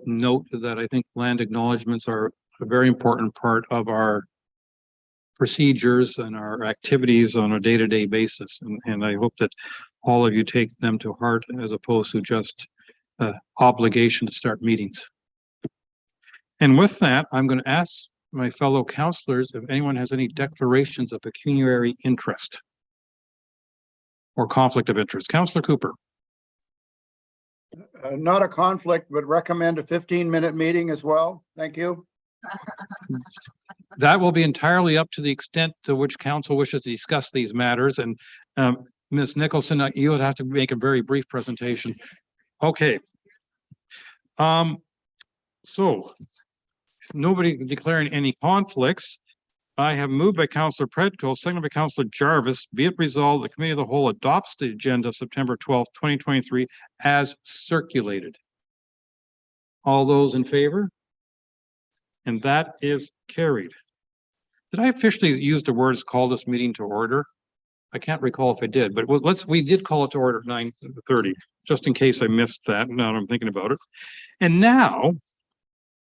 note that I think land acknowledgements are a very important part of our procedures and our activities on a day-to-day basis. And I hope that all of you take them to heart as opposed to just obligation to start meetings. And with that, I'm going to ask my fellow councillors if anyone has any declarations of pecuniary interest or conflict of interest. Councillor Cooper. Not a conflict, but recommend a 15-minute meeting as well. Thank you. That will be entirely up to the extent to which council wishes to discuss these matters. And Ms. Nicholson, you would have to make a very brief presentation. Okay. So nobody declaring any conflicts. I have moved by Councillor Predko, seconded by Councillor Jarvis. Be it resolved, the Committee of the Whole adopts the agenda of September 12th, 2023 as circulated. All those in favor? And that is carried. Did I officially use the words call this meeting to order? I can't recall if I did, but we did call it to order at 9:30, just in case I missed that. Now I'm thinking about it. And now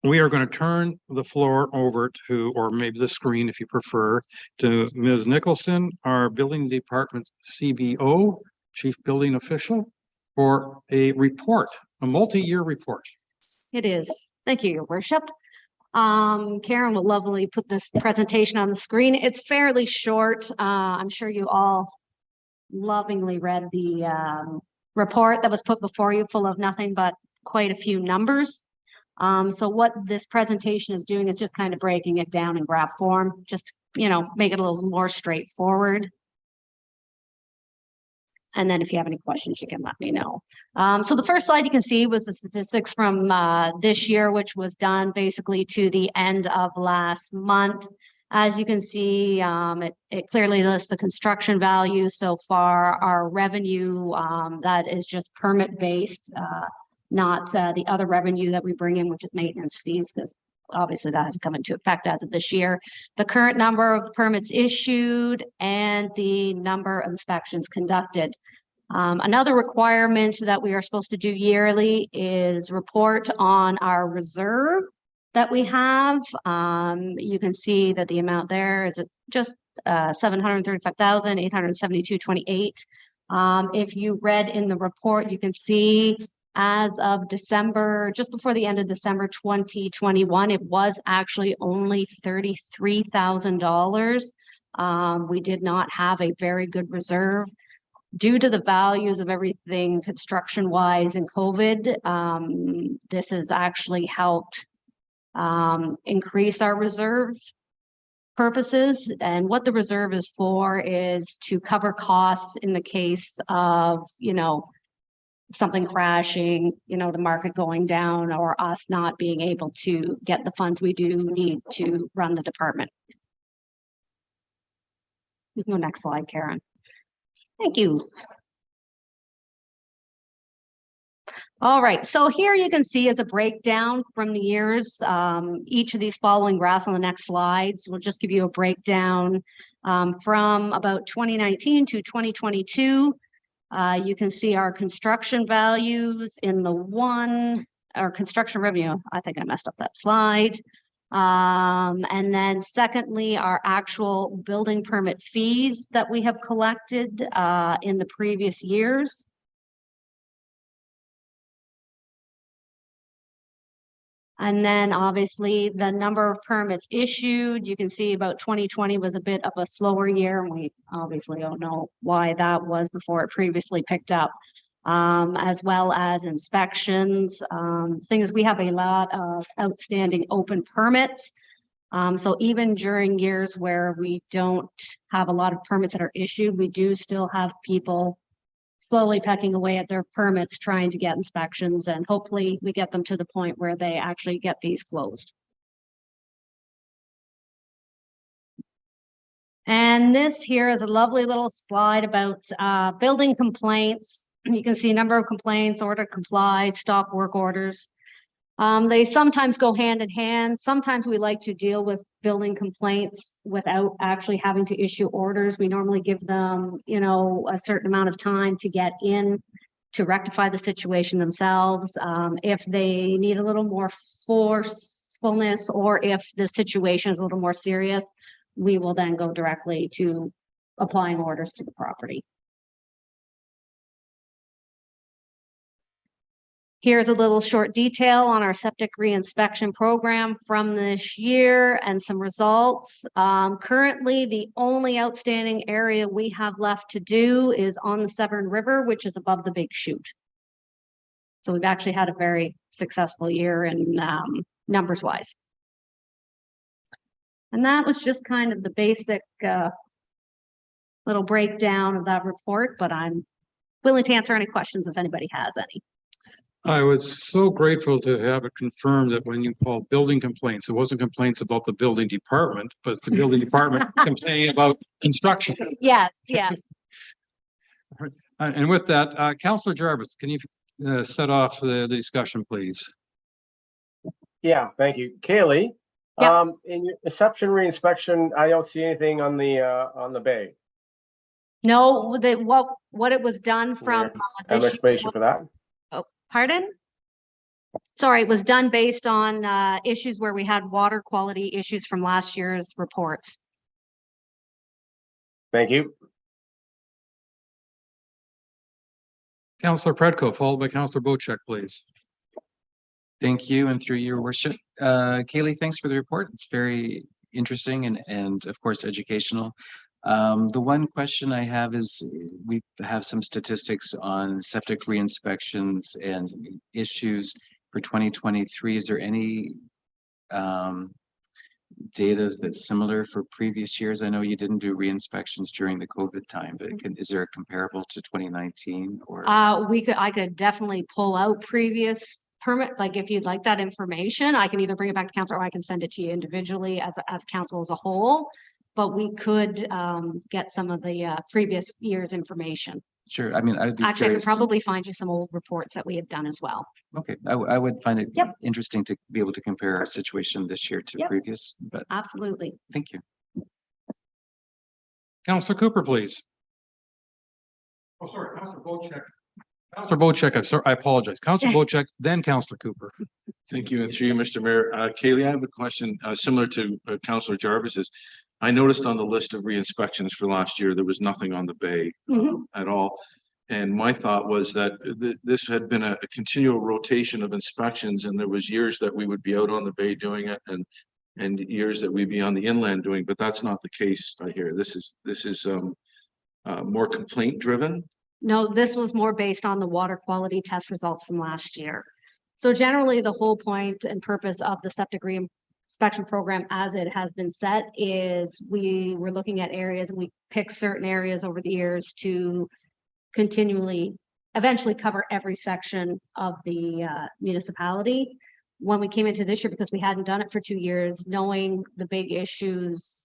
we are going to turn the floor over to, or maybe the screen if you prefer, to Ms. Nicholson, our building department CBO, Chief Building Official, for a report, a multi-year report. It is. Thank you, Your Worship. Karen will lovely put this presentation on the screen. It's fairly short. I'm sure you all lovingly read the report that was put before you, full of nothing but quite a few numbers. So what this presentation is doing is just kind of breaking it down in graph form, just, you know, make it a little more straightforward. And then if you have any questions, you can let me know. So the first slide you can see was the statistics from this year, which was done basically to the end of last month. As you can see, it clearly lists the construction value so far. Our revenue, that is just permit based, not the other revenue that we bring in, which is maintenance fees, because obviously that hasn't come into effect as of this year. The current number of permits issued and the number of inspections conducted. Another requirement that we are supposed to do yearly is report on our reserve that we have. You can see that the amount there is just $735,872.28. If you read in the report, you can see as of December, just before the end of December 2021, it was actually only $33,000. We did not have a very good reserve due to the values of everything construction-wise in COVID. This has actually helped increase our reserve purposes. And what the reserve is for is to cover costs in the case of, you know, something crashing, you know, the market going down, or us not being able to get the funds we do need to run the department. You can go next slide, Karen. Thank you. All right, so here you can see is a breakdown from the years. Each of these following graphs on the next slides will just give you a breakdown from about 2019 to 2022. You can see our construction values in the our construction revenue. I think I messed up that slide. And then secondly, our actual building permit fees that we have collected in the previous years. And then obviously the number of permits issued. You can see about 2020 was a bit of a slower year, and we obviously don't know why that was before it previously picked up, as well as inspections. Thing is, we have a lot of outstanding open permits. So even during years where we don't have a lot of permits that are issued, we do still have people slowly pecking away at their permits, trying to get inspections, and hopefully we get them to the point where they actually get these closed. And this here is a lovely little slide about building complaints. You can see a number of complaints, order comply, stop work orders. They sometimes go hand in hand. Sometimes we like to deal with building complaints without actually having to issue orders. We normally give them, you know, a certain amount of time to get in to rectify the situation themselves. If they need a little more forcefulness, or if the situation is a little more serious, we will then go directly to applying orders to the property. Here's a little short detail on our septic reinspection program from this year and some results. Currently, the only outstanding area we have left to do is on the Severn River, which is above the Big Chute. So we've actually had a very successful year in numbers wise. And that was just kind of the basic little breakdown of that report, but I'm willing to answer any questions if anybody has any. I was so grateful to have it confirmed that when you call building complaints, it wasn't complaints about the building department, but it's the building department complaining about construction. Yes, yes. And with that, Councillor Jarvis, can you set off the discussion, please? Yeah, thank you. Kaylee, Yeah. in your exception reinspection, I don't see anything on the bay. No, what it was done from An this explanation for that? Pardon? Sorry, it was done based on issues where we had water quality issues from last year's reports. Thank you. Councillor Predko, followed by Councillor Bocek, please. Thank you, and through your worship. Kaylee, thanks for the report. It's very interesting and of course educational. The one question I have is we have some statistics on septic re-inspections and issues for 2023. Is there any data that's similar for previous years? I know you didn't do re-inspections during the COVID time, but is there a comparable to 2019 or? I could definitely pull out previous permit, like if you'd like that information, I can either bring it back to council or I can send it to you individually as council as a whole. But we could get some of the previous year's information. Sure. I mean, I'd be Actually, I could curious probably find you some old reports that we had done as well. Okay, I would find it Yep. interesting to be able to compare our situation this year to Yep. previous, but Absolutely. thank you. Councillor Cooper, please. Oh, sorry, Councillor Bocek. Councillor Bocek, I apologize. Councillor Bocek, then Councillor Cooper. Thank you, and through you, Mr. Mayor. Kaylee, I have a question similar to Councillor Jarvis's. I noticed on the list of re-inspections for last year, there was nothing on the bay at all. And my thought was that this had been a continual rotation of inspections, and there was years that we would be out on the bay doing it and years that we'd be on the inland doing, but that's not the case, I hear. This is more complaint driven. No, this was more based on the water quality test results from last year. So generally, the whole point and purpose of the septic reinspection program as it has been set is we were looking at areas and we picked certain areas over the years to continually eventually cover every section of the municipality. When we came into this year, because we hadn't done it for 2 years, knowing the big issues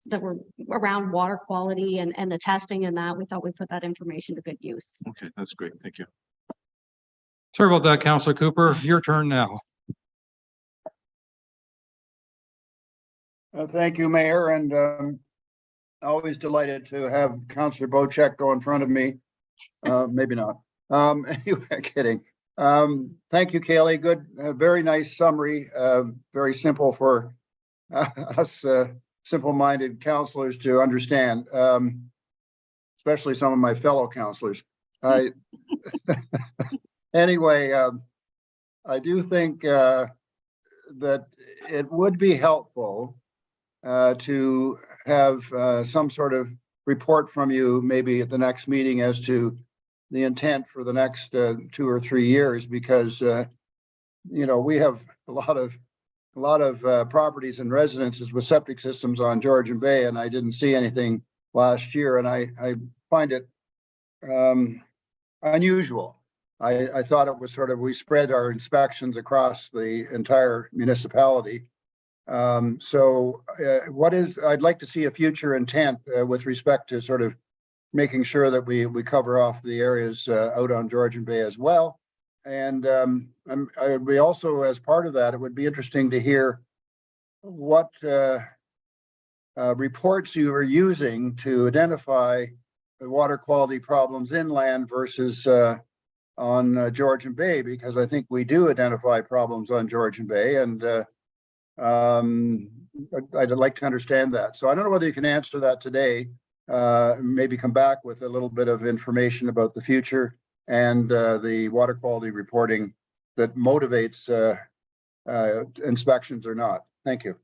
that were around water quality and the testing and that, we thought we'd put that information to good use. Okay, that's great. Thank you. Sorry about that, Councillor Cooper. Your turn now. Thank you, Mayor, and always delighted to have Councillor Bocek go in front of me. Maybe not. Anyway, kidding. Thank you, Kaylee. Good, very nice summary. Very simple for us simple-minded councillors to understand, especially some of my fellow councillors. Anyway, I do think that it would be helpful to have some sort of report from you maybe at the next meeting as to the intent for the next 2 or 3 years, because you know, we have a lot of properties and residences with septic systems on Georgian Bay, and I didn't see anything last year, and I find it unusual. I thought it was sort of, we spread our inspections across the entire municipality. So I'd like to see a future intent with respect to sort of making sure that we cover off the areas out on Georgian Bay as well. And I would be also, as part of that, it would be interesting to hear what reports you are using to identify the water quality problems inland versus on Georgian Bay, because I think we do identify problems on Georgian Bay, and I'd like to understand that. So I don't know whether you can answer that today. Maybe come back with a little bit of information about the future and the water quality reporting that motivates inspections or not. Thank you.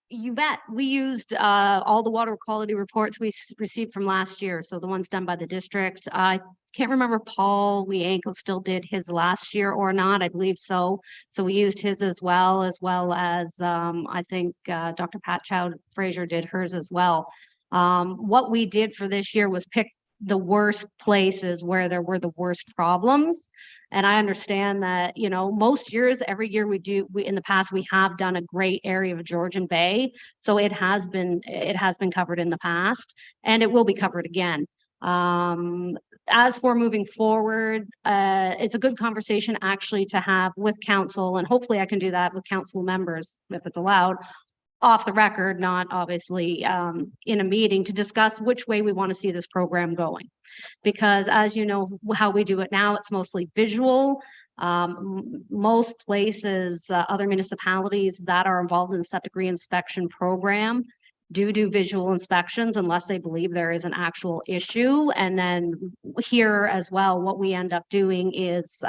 You bet. We used all the water quality reports we received from last year. So the ones done by the district. I can't remember Paul Wianco still did his last year or not. I believe so. So we used his as well as I think Dr. Pat Chow Fraser did hers as well. What we did for this year was pick the worst places where there were the worst problems. And I understand that, you know, most years, every year in the past, we have done a great area of Georgian Bay. So it has been covered in the past, and it will be covered again. As for moving forward, it's a good conversation actually to have with council, and hopefully I can do that with council members if it's allowed, off the record, not obviously in a meeting, to discuss which way we want to see this program going. Because as you know, how we do it now, it's mostly visual. Most places, other municipalities that are involved in the septic reinspection program do visual inspections unless they believe there is an actual issue. And then here as well, what we end up doing is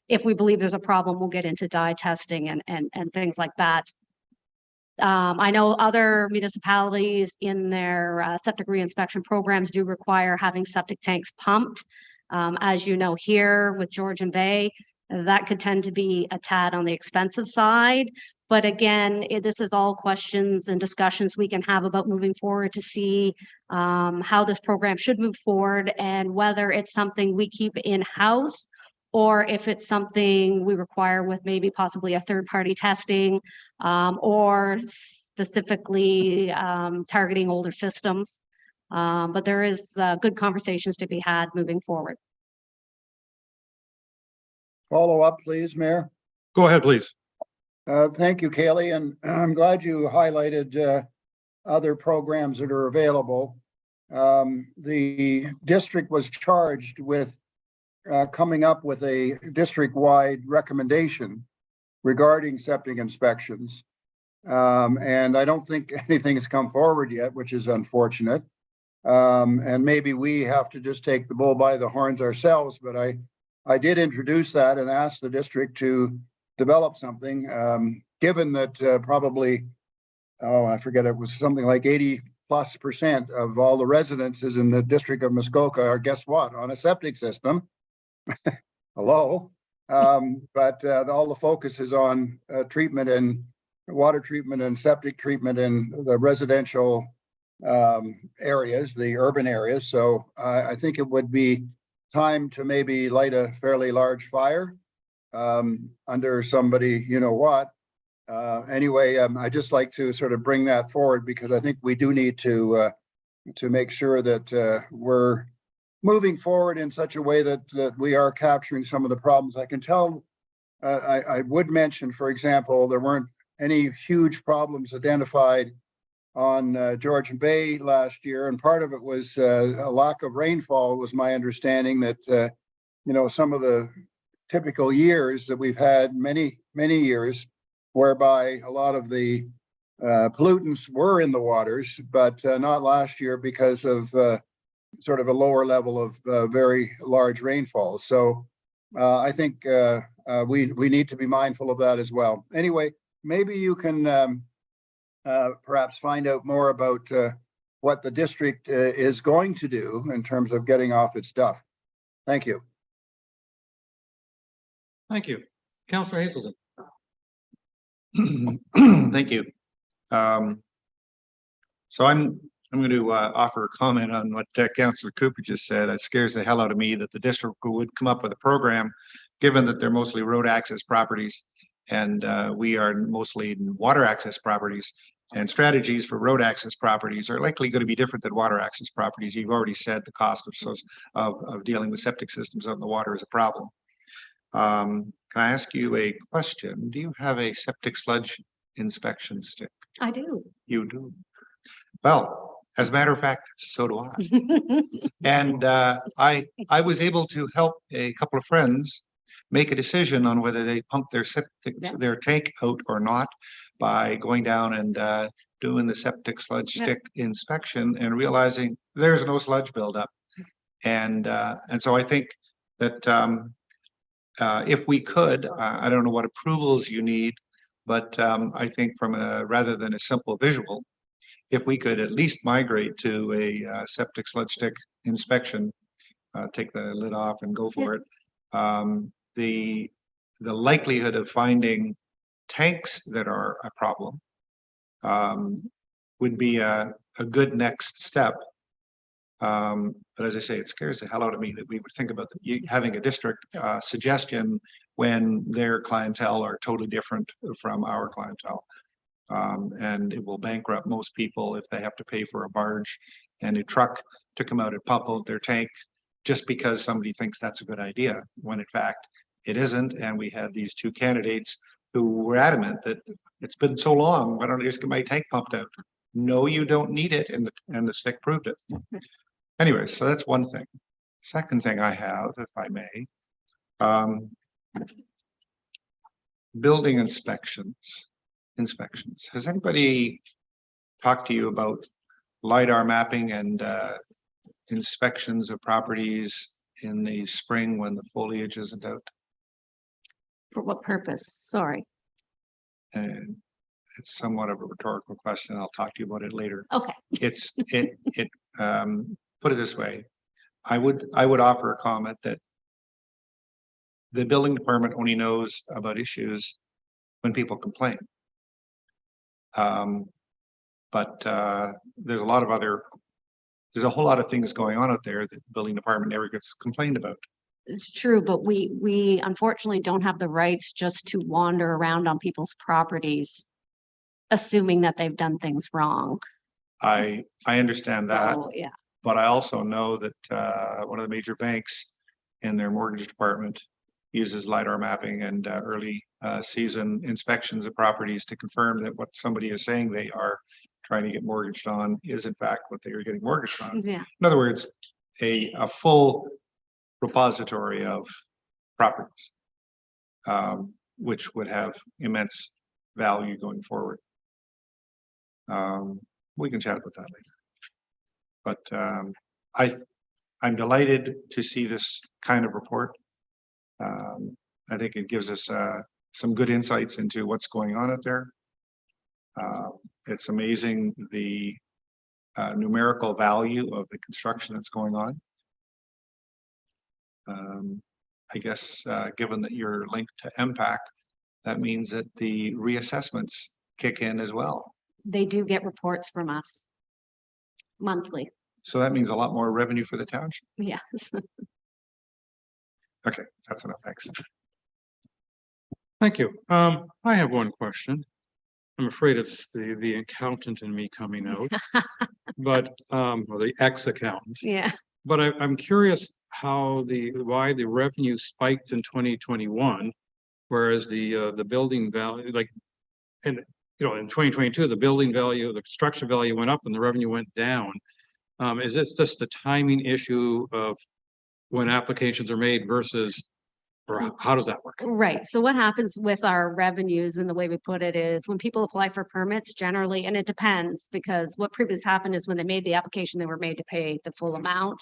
if we believe there's a problem, we'll get into dye testing and things like that. I know other municipalities in their septic reinspection programs do require having septic tanks pumped. As you know, here with Georgian Bay, that could tend to be a tad on the expensive side. But again, this is all questions and discussions we can have about moving forward to see how this program should move forward and whether it's something we keep in-house or if it's something we require with maybe possibly a third-party testing or specifically targeting older systems. But there is good conversations to be had moving forward. Follow up, please, Mayor. Go ahead, please. Thank you, Kaylee, and I'm glad you highlighted other programs that are available. The district was charged with coming up with a district-wide recommendation regarding septic inspections. And I don't think anything has come forward yet, which is unfortunate. And maybe we have to just take the bull by the horns ourselves, but I did introduce that and asked the district to develop something, given that probably, I forget, it was something like 80+% of all the residences in the district of Muskoka are, guess what, on a septic system. Hello. But all the focus is on treatment and water treatment and septic treatment in the residential areas, the urban areas. So I think it would be time to maybe light a fairly large fire under somebody, you know what. Anyway, I just like to sort of bring that forward because I think we do need to make sure that we're moving forward in such a way that we are capturing some of the problems. I can tell, I would mention, for example, there weren't any huge problems identified on Georgian Bay last year, and part of it was a lack of rainfall, was my understanding, that you know, some of the typical years that we've had, many years, whereby a lot of the pollutants were in the waters, but not last year because of sort of a lower level of very large rainfall. So I think we need to be mindful of that as well. Anyway, maybe you can perhaps find out more about what the district is going to do in terms of getting off its duff. Thank you. Thank you. Councillor Hazelton. Thank you. So I'm going to offer a comment on what Councillor Cooper just said. It scares the hell out of me that the district would come up with a program, given that they're mostly road access properties and we are mostly water access properties, and strategies for road access properties are likely going to be different than water access properties. You've already said the cost of dealing with septic systems out in the water is a problem. Can I ask you a question? Do you have a septic sludge inspection stick? I do. You do. Well, As a matter of fact, so do I. And I was able to help a couple of friends make a decision on whether they pump their septic, Yeah. their tank out or not by going down and doing the septic sludge Yeah. stick inspection and realizing there's no sludge buildup. And so I think that if we could, I don't know what approvals you need, but I think from a rather than a simple visual, if we could at least migrate to a septic sludge stick inspection, take the lid off and go for it. The likelihood of finding tanks that are a problem would be a good next step. But as I say, it scares the hell out of me that we would think about having a district suggestion when their clientele are totally different from our clientele. And it will bankrupt most people if they have to pay for a barge and a truck to come out and pump out their tank just because somebody thinks that's a good idea, when in fact it isn't. And we had these two candidates who were adamant that it's been so long, why don't I just get my tank pumped out? No, you don't need it, and the stick proved it. Anyway, so that's one thing. Second thing I have, if I may, building inspections. Has anybody talked to you about LiDAR mapping and inspections of properties in the spring when the foliage isn't out? For what purpose? Sorry. And it's somewhat of a rhetorical question. I'll talk to you about it later. Okay. Put it this way. I would offer a comment that the building department only knows about issues when people complain. But there's a whole lot of things going on out there that the building department never gets complained about. It's true, but we unfortunately don't have the rights just to wander around on people's properties, assuming that they've done things wrong. I understand that, So, yeah, but I also know that one of the major banks in their mortgage department uses LiDAR mapping and early season inspections of properties to confirm that what somebody is saying they are trying to get mortgaged on is in fact what they are getting mortgaged on. yeah. In other words, a full repository of properties, which would have immense value going forward. We can chat about that later. But I'm delighted to see this kind of report. I think it gives us some good insights into what's going on out there. It's amazing the numerical value of the construction that's going on. I guess given that you're linked to MPAC, that means that the reassessments kick in as well. They do get reports from us monthly. So that means a lot more revenue for the township. Yes. Okay, that's enough. Thanks. Thank you. I have one question. I'm afraid it's the accountant in me coming out, but or the ex-accountant. Yeah. But I'm curious why the revenue spiked in 2021, whereas the building value, in 2022, the building value, the construction value went up and the revenue went down. Is this just a timing issue of when applications are made versus, or how does that work? Right. So what happens with our revenues and the way we put it is when people apply for permits generally, and it depends because what previously happened is when they made the application, they were made to pay the full amount.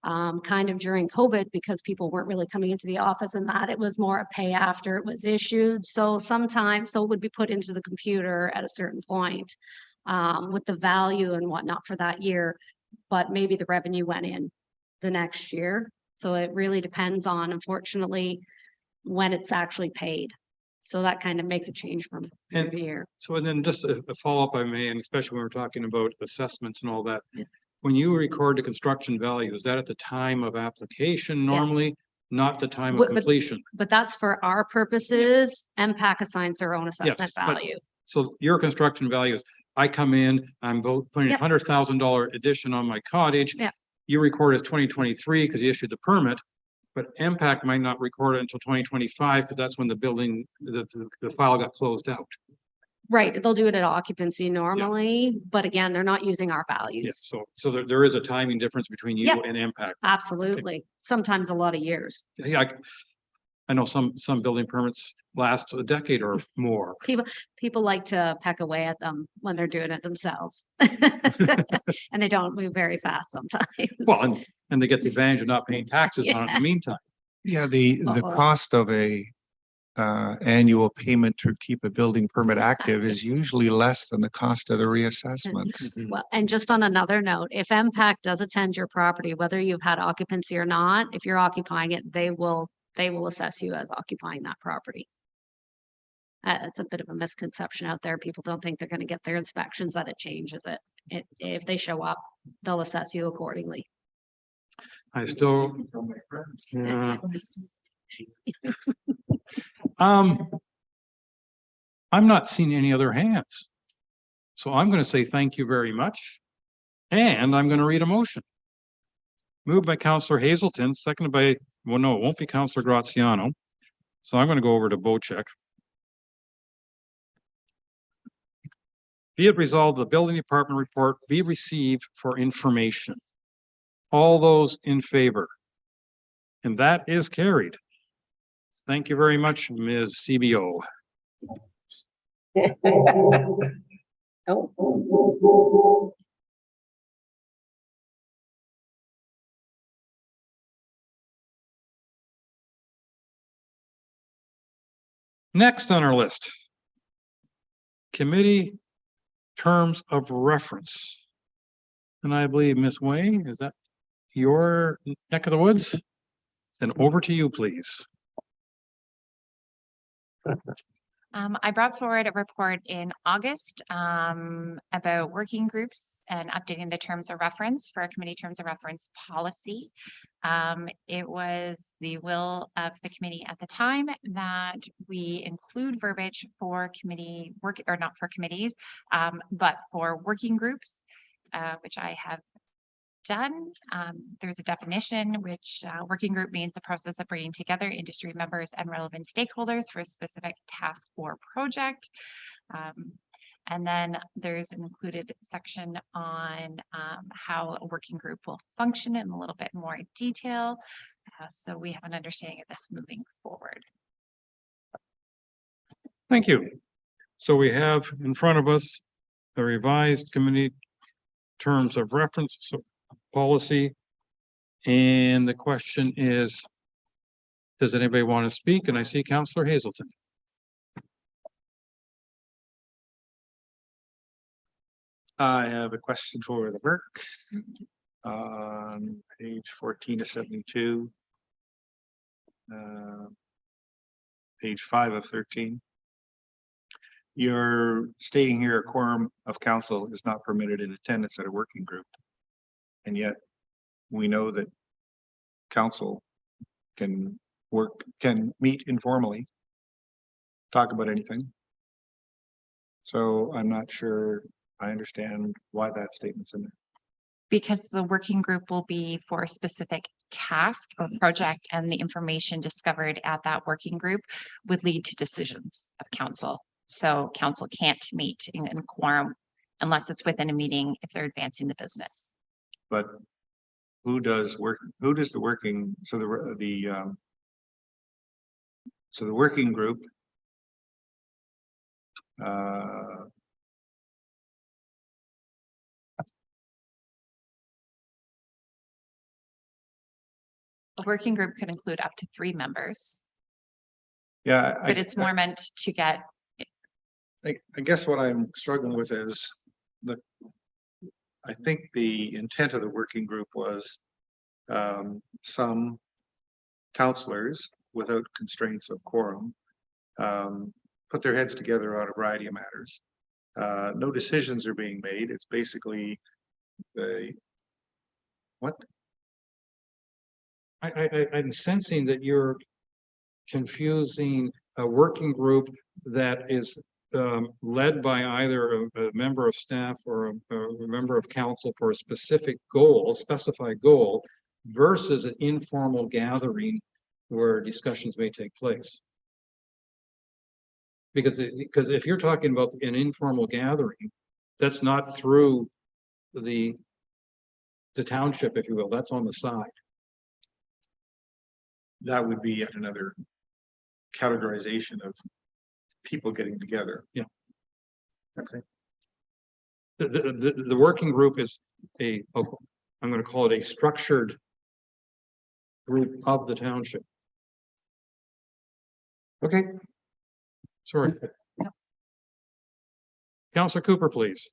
Kind of during COVID because people weren't really coming into the office and that it was more a pay after it was issued. So sometimes, it would be put into the computer at a certain point with the value and whatnot for that year, but maybe the revenue went in the next year. So it really depends on, unfortunately, when it's actually paid. So that kind of makes a change from year to year. So, and then just a follow-up I may, and especially when we're talking about assessments and all that. Yeah. When you record the construction value, is that at the time of application normally, not the time of But- completion? But that's for our purposes. MPAC assigns their own assessment Yes, but- value. So your construction values, I come in, I'm putting Yep. $100,000 addition on my cottage. Yeah. You record as 2023 because you issued the permit, but MPAC might not record it until 2025 because that's when the building, the file got closed out. Right, they'll do it at occupancy normally, but again, they're not using our Yes, values. so there is a timing difference between you Yep. and impact. Absolutely. Sometimes a lot of years. Yeah, I know some building permits last a decade or more. People like to peck away at them when they're doing it themselves. And they don't move very fast sometimes. Well, and they get the advantage of not paying taxes on it in the meantime. Yeah, the Uh-oh. cost of a annual payment to keep a building permit active is usually less than the cost of the reassessment. Well, and just on another note, if MPAC does attend your property, whether you've had occupancy or not, if you're occupying it, they will assess you as occupying that property. It's a bit of a misconception out there. People don't think they're going to get their inspections, that it changes it. If they show up, they'll assess you accordingly. I still, I'm not seeing any other hands. So I'm going to say thank you very much. And I'm going to read a motion. Moved by Counselor Hazelton, seconded by, well, no, it won't be Counselor Graziano. So I'm going to go over to Bocek. Be it resolved, the building department report be received for information. All those in favor? And that is carried. Thank you very much, Ms. CBO. Oh. Next on our list, committee terms of reference. And I believe Ms. Wang, is that your neck of the woods? Then over to you, please. I brought forward a report in August about working groups and updating the terms of reference for a committee terms of reference policy. It was the will of the committee at the time that we include verbiage for committee work, or not for committees, but for working groups, which I have done. There's a definition, which working group means the process of bringing together industry members and relevant stakeholders for a specific task or project. And then there's an included section on how a working group will function in a little bit more detail. So we have an understanding of this moving forward. Thank you. So we have in front of us the revised committee terms of reference policy. And the question is, does anybody want to speak? And I see Councillor Hazelton. I have a question for the Burke on page 14 to 72. Page 5 of 13. You're stating here a quorum of council is not permitted in attendance at a working group. And yet we know that council can meet informally, talk about anything. So I'm not sure I understand why that statement's in there. Because the working group will be for a specific task or project, and the information discovered at that working group would lead to decisions of council. So council can't meet in quorum unless it's within a meeting if they're advancing the business. But who does the working, so the working group A working group could include up to 3 members, yeah, but it's more meant to get. I guess what I'm struggling with is I think the intent of the working group was some counselors without constraints of quorum put their heads together on a variety of matters. No decisions are being made. It's basically I'm sensing that you're confusing a working group that is led by either a member of staff or a member of council for a specific goal, specified goal, versus an informal gathering where discussions may take place. Because if you're talking about an informal gathering, that's not through the township, if you will, that's on the side. That would be yet another categorization of people getting together. Yeah. Okay. The working group is I'm going to call it a structured group of the township. Okay. Sorry. Councillor Cooper, please.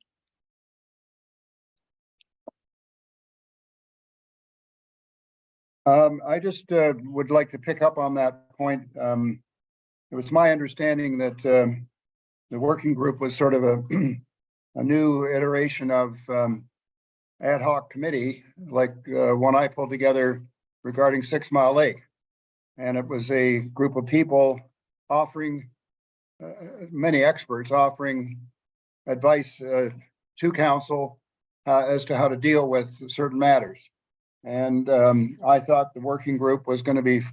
I just would like to pick up on that point. It was my understanding that the working group was sort of a new iteration of ad hoc committee, like one I pulled together regarding 6 Mile Lake. And it was a group of people offering, many experts offering advice to council as to how to deal with certain matters. And I thought the working group was going to be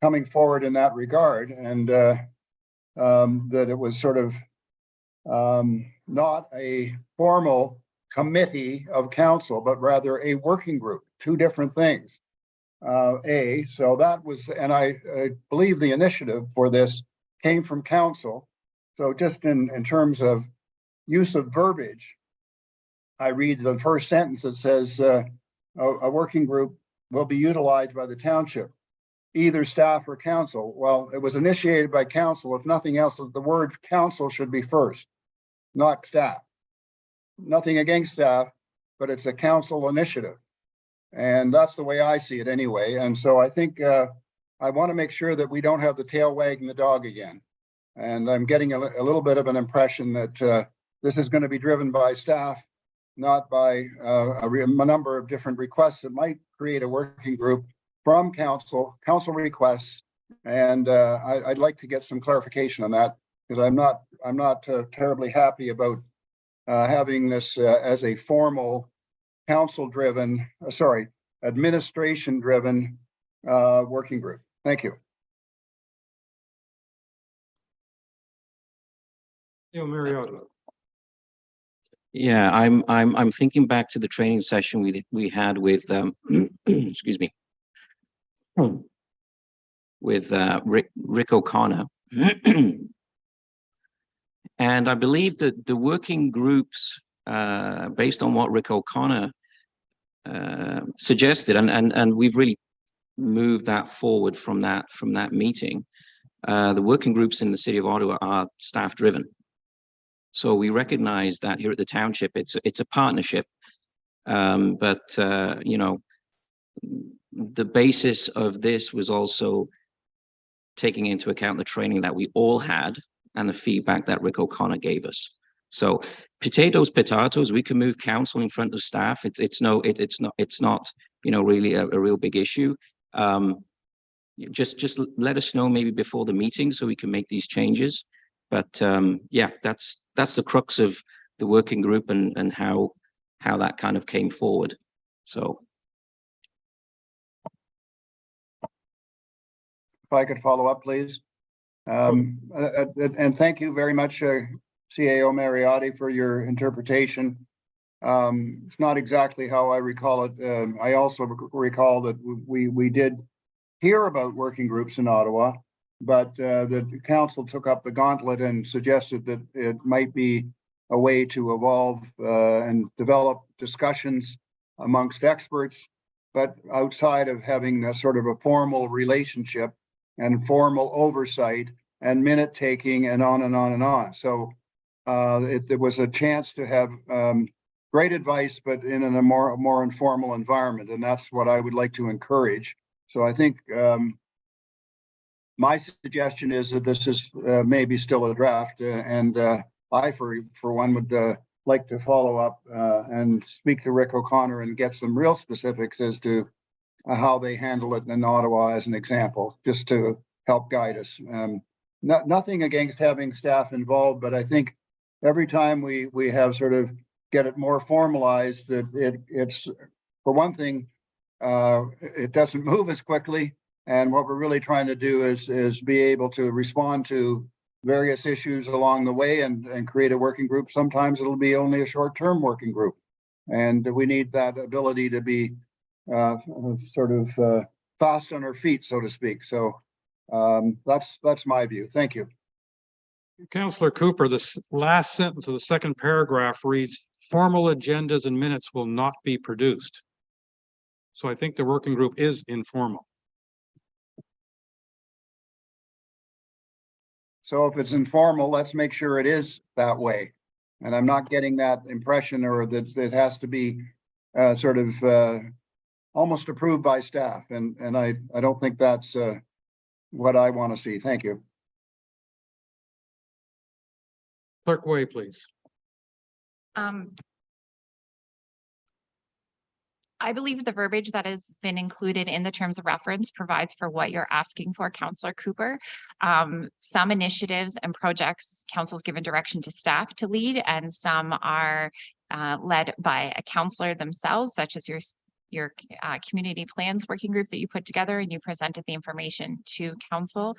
coming forward in that regard, and that it was sort of not a formal committee of council, but rather a working group, two different things. So that was, and I believe the initiative for this came from council. So just in terms of use of verbiage, I read the first sentence that says a working group will be utilized by the township, either staff or council. Well, it was initiated by council. If nothing else, the word council should be first, not staff. Nothing against staff, but it's a council initiative. And that's the way I see it anyway. And so I think I want to make sure that we don't have the tail wagging the dog again. And I'm getting a little bit of an impression that this is going to be driven by staff, not by a number of different requests that might create a working group from council requests. And I'd like to get some clarification on that, because I'm not terribly happy about having this as a formal council-driven, administration-driven working group. Thank you. Mariotta. Yeah, I'm thinking back to the training session we had with excuse me, with Rick O'Connor. And I believe that the working groups, based on what Rick O'Connor suggested, and we've really moved that forward from that meeting. The working groups in the city of Ottawa are staff driven. So we recognize that here at the township, it's a partnership. But you know, the basis of this was also taking into account the training that we all had and the feedback that Rick O'Connor gave us. So potatoes, we can move council in front of staff. It's not, you know, really a real big issue. Just let us know maybe before the meeting so we can make these changes. But yeah, that's the crux of the working group and how that kind of came forward. So if I could follow up, please. And thank you very much, CAO Mariotti, for your interpretation. It's not exactly how I recall it. I also recall that we did hear about working groups in Ottawa, but the council took up the gauntlet and suggested that it might be a way to evolve and develop discussions amongst experts, but outside of having a sort of a formal relationship and formal oversight and minute taking and on and on and on. So it was a chance to have great advice, but in a more informal environment. And that's what I would like to encourage. So I think my suggestion is that this is maybe still a draft, and I, for one, would like to follow up and speak to Rick O'Connor and get some real specifics as to how they handle it in Ottawa as an example, just to help guide us. Nothing against having staff involved, but I think every time we have sort of get it more formalized, that it's, for one thing, it doesn't move as quickly. And what we're really trying to do is be able to respond to various issues along the way and create a working group. Sometimes it'll be only a short-term working group. And we need that ability to be sort of fast on our feet, so to speak. So that's my view. Thank you. Councillor Cooper, this last sentence of the second paragraph reads, formal agendas and minutes will not be produced. So I think the working group is informal. So if it's informal, let's make sure it is that way. And I'm not getting that impression, or that it has to be sort of almost approved by staff. And I don't think that's what I want to see. Thank you. Clerk Way, please. I believe the verbiage that has been included in the terms of reference provides for what you're asking for, Councillor Cooper. Some initiatives and projects council's given direction to staff to lead, and some are led by a councillor themselves, such as your community plans working group that you put together and you presented the information to council.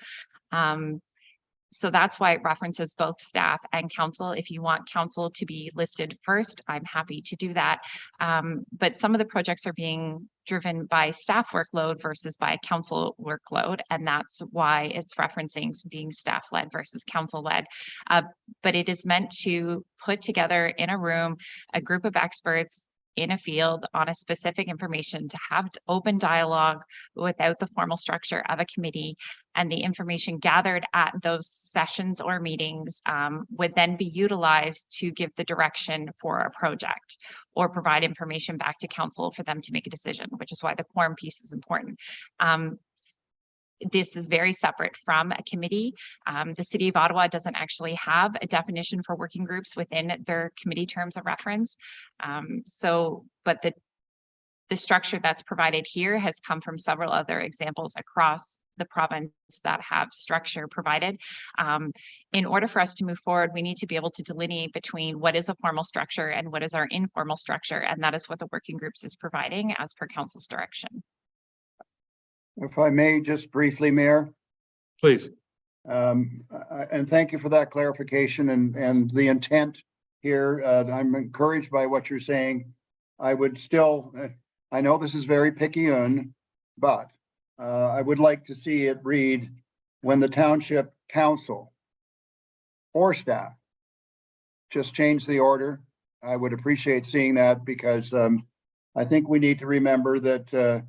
So that's why it references both staff and council. If you want council to be listed first, I'm happy to do that. But some of the projects are being driven by staff workload versus by council workload. And that's why it's referencing being staff led versus council led. But it is meant to put together in a room a group of experts in a field on a specific information, to have open dialogue without the formal structure of a committee, and the information gathered at those sessions or meetings would then be utilized to give the direction for a project or provide information back to council for them to make a decision, which is why the quorum piece is important. This is very separate from a committee. The City of Ottawa doesn't actually have a definition for working groups within their committee terms of reference. But the structure that's provided here has come from several other examples across the province that have structure provided. In order for us to move forward, we need to be able to delineate between what is a formal structure and what is our informal structure. And that is what the working groups is providing as per council's direction. If I may, just briefly, Mayor. Please. And thank you for that clarification and the intent here. I'm encouraged by what you're saying. I would still, I know this is very picayune, but I would like to see it read, when the township council or staff, just change the order. I would appreciate seeing that, because I think we need to remember that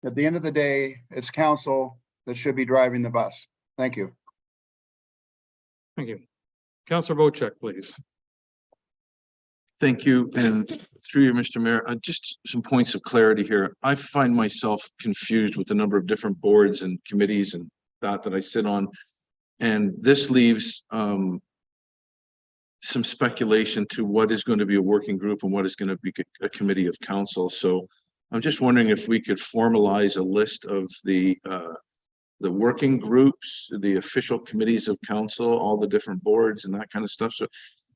at the end of the day, it's council that should be driving the bus. Thank you. Thank you. Councillor Wojcik, please. Thank you. And through you, Mr. Mayor, just some points of clarity here. I find myself confused with the number of different boards and committees and that I sit on. And this leaves some speculation to what is going to be a working group and what is going to be a committee of council. So I'm just wondering if we could formalize a list of the working groups, the official committees of council, all the different boards and that kind of stuff. So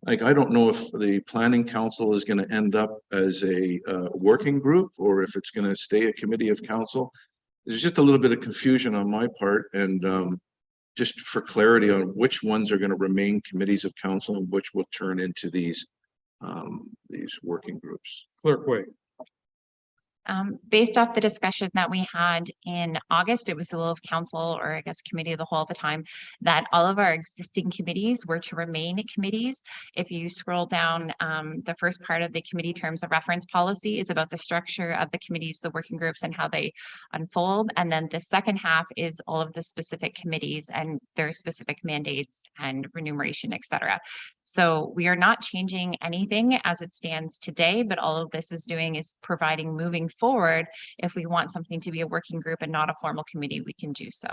like, I don't know if the planning council is going to end up as a working group or if it's going to stay a committee of council. There's just a little bit of confusion on my part, and just for clarity on which ones are going to remain committees of council and which will turn into these working groups. Clerk Way. Based off the discussion that we had in August, it was the will of council, or I guess committee of the whole at the time, that all of our existing committees were to remain committees. If you scroll down, the first part of the committee terms of reference policy is about the structure of the committees, the working groups, and how they unfold. And then the second half is all of the specific committees and their specific mandates and remuneration, et cetera. So we are not changing anything as it stands today, but all of this is doing is providing moving forward. If we want something to be a working group and not a formal committee, we can do so.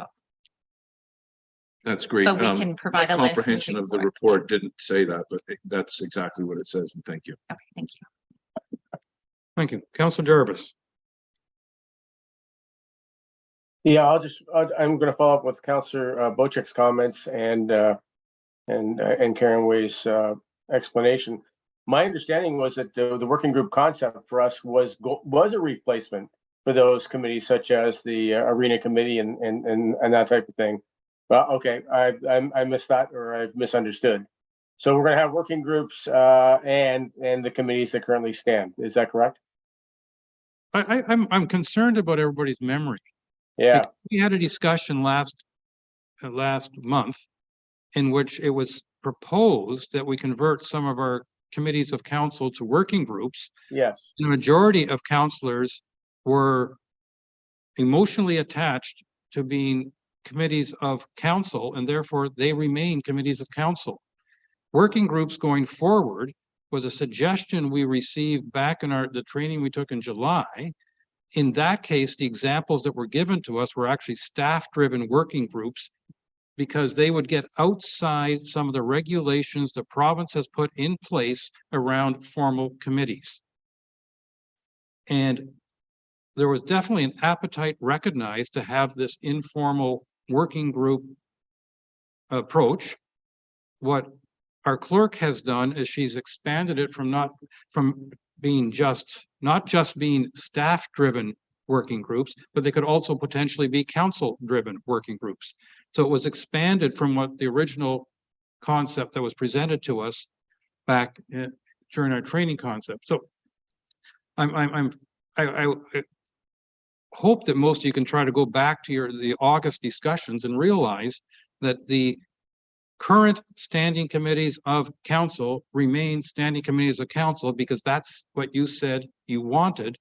That's great. But we can provide my a list comprehension moving of the forward. report didn't say that, but that's exactly what it says. And thank you. Okay, thank you. Thank you. Councillor Jarvis. Yeah, I'm going to follow up with Councillor Wojcik's comments and Karen Way's explanation. My understanding was that the working group concept for us was a replacement for those committees, such as the arena committee and that type of thing. Well, okay, I missed that or I misunderstood. So we're gonna have working groups and the committees that currently stand. Is that correct? I'm concerned about everybody's memory. Yeah, We had a discussion last month in which it was proposed that we convert some of our committees of council to working groups. yes. The majority of councillors were emotionally attached to being committees of council, and therefore they remain committees of council. Working groups going forward was a suggestion we received back in the training we took in July. In that case, the examples that were given to us were actually staff-driven working groups because they would get outside some of the regulations the province has put in place around formal committees. And there was definitely an appetite recognized to have this informal working group approach. What our clerk has done is she's expanded it from not being staff-driven working groups, but they could also potentially be council-driven working groups. So it was expanded from what the original concept that was presented to us back during our training concept. So I hope that most of you can try to go back to the August discussions and realize that the current standing committees of council remain standing committees of council because that's what you said you wanted.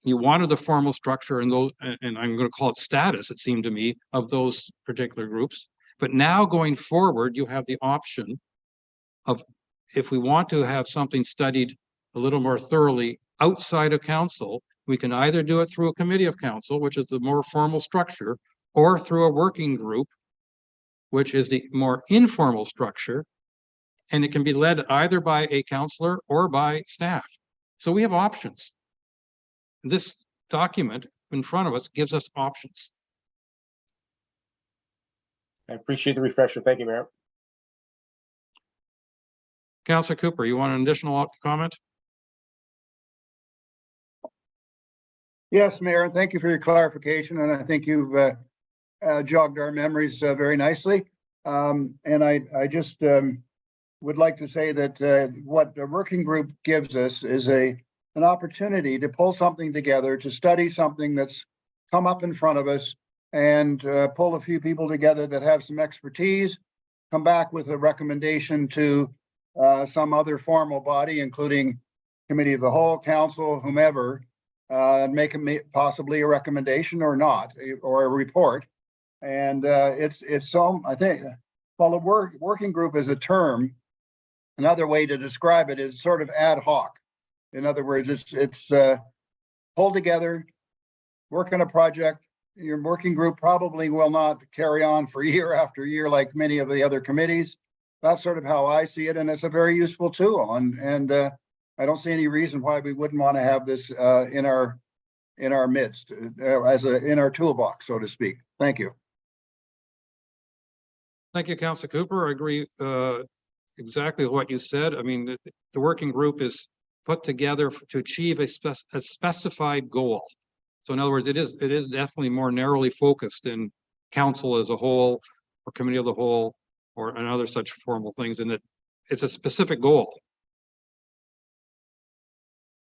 You wanted the formal structure and those, and I'm going to call it status, it seemed to me, of those particular groups. But now going forward, you have the option of, if we want to have something studied a little more thoroughly outside of council, we can either do it through a committee of council, which is the more formal structure, or through a working group, which is the more informal structure, and it can be led either by a councillor or by staff. So we have options. This document in front of us gives us options. I appreciate the refresher. Thank you, Mayor. Councillor Cooper, you want an additional comment? Yes, Mayor, and thank you for your clarification. And I think you've jogged our memories very nicely. And I just would like to say that what the working group gives us is an opportunity to pull something together, to study something that's come up in front of us, and pull a few people together that have some expertise, come back with a recommendation to some other formal body, including committee of the whole, council, whomever, and make possibly a recommendation or not, or a report. And it's so, I think, well, a working group is a term. Another way to describe it is sort of ad hoc. In other words, it's pulled together, work on a project. Your working group probably will not carry on for year after year like many of the other committees. That's sort of how I see it, and it's a very useful tool. And I don't see any reason why we wouldn't want to have this in our midst, in our toolbox, so to speak. Thank you. Thank you, Councillor Cooper. I agree exactly with what you said. I mean, the working group is put together to achieve a specified goal. So in other words, it is definitely more narrowly focused in council as a whole, or committee of the whole, or another such formal things, in that it's a specific goal.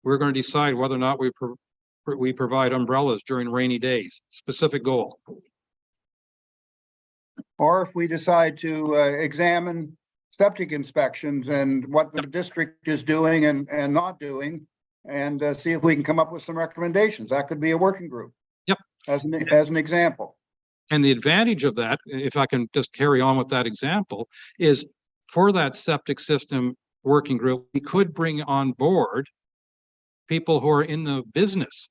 We're going to decide whether or not we provide umbrellas during rainy days. Specific goal. Or if we decide to examine septic inspections and what the district is doing and not doing, and see if we can come up with some recommendations. That could be a working group. Yep. As an example. And the advantage of that, if I can just carry on with that example, is for that septic system working group, we could bring on board people who are in the business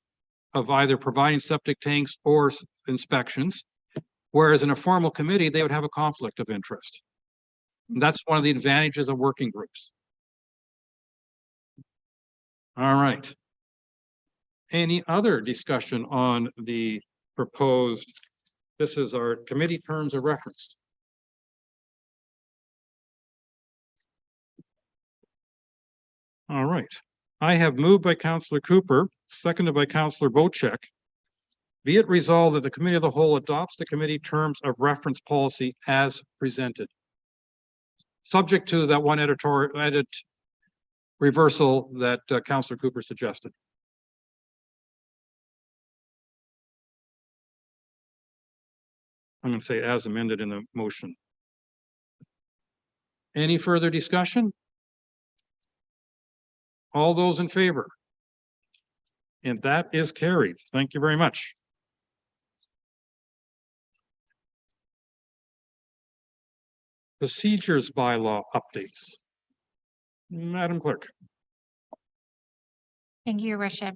of either providing septic tanks or inspections, whereas in a formal committee, they would have a conflict of interest. And that's one of the advantages of working groups. All right. Any other discussion on the proposed, this is our committee terms of reference. All right. I have moved by Councillor Cooper, seconded by Councillor Bocek, Be it resolved that the committee of the whole adopts the committee terms of reference policy as presented. Subject to that one edit reversal that Councillor Cooper suggested. I'm going to say as amended in the motion. Any further discussion? All those in favor? And that is carried. Thank you very much. Procedures bylaw updates. Madam Clerk. Thank you, Your Worship.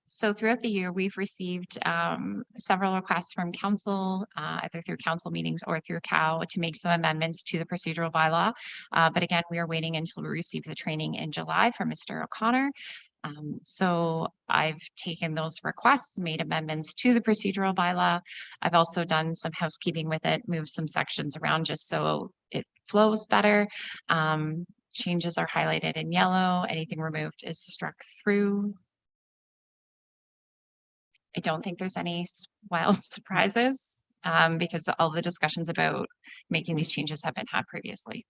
So throughout the year, we've received several requests from council, either through council meetings or through COW, to make some amendments to the procedural bylaw. But again, we are waiting until we receive the training in July from Mr. O'Connor. So I've taken those requests, made amendments to the procedural bylaw. I've also done some housekeeping with it, moved some sections around just so it flows better. Changes are highlighted in yellow. Anything removed is struck through. I don't think there's any wild surprises because all the discussions about making these changes have been had previously.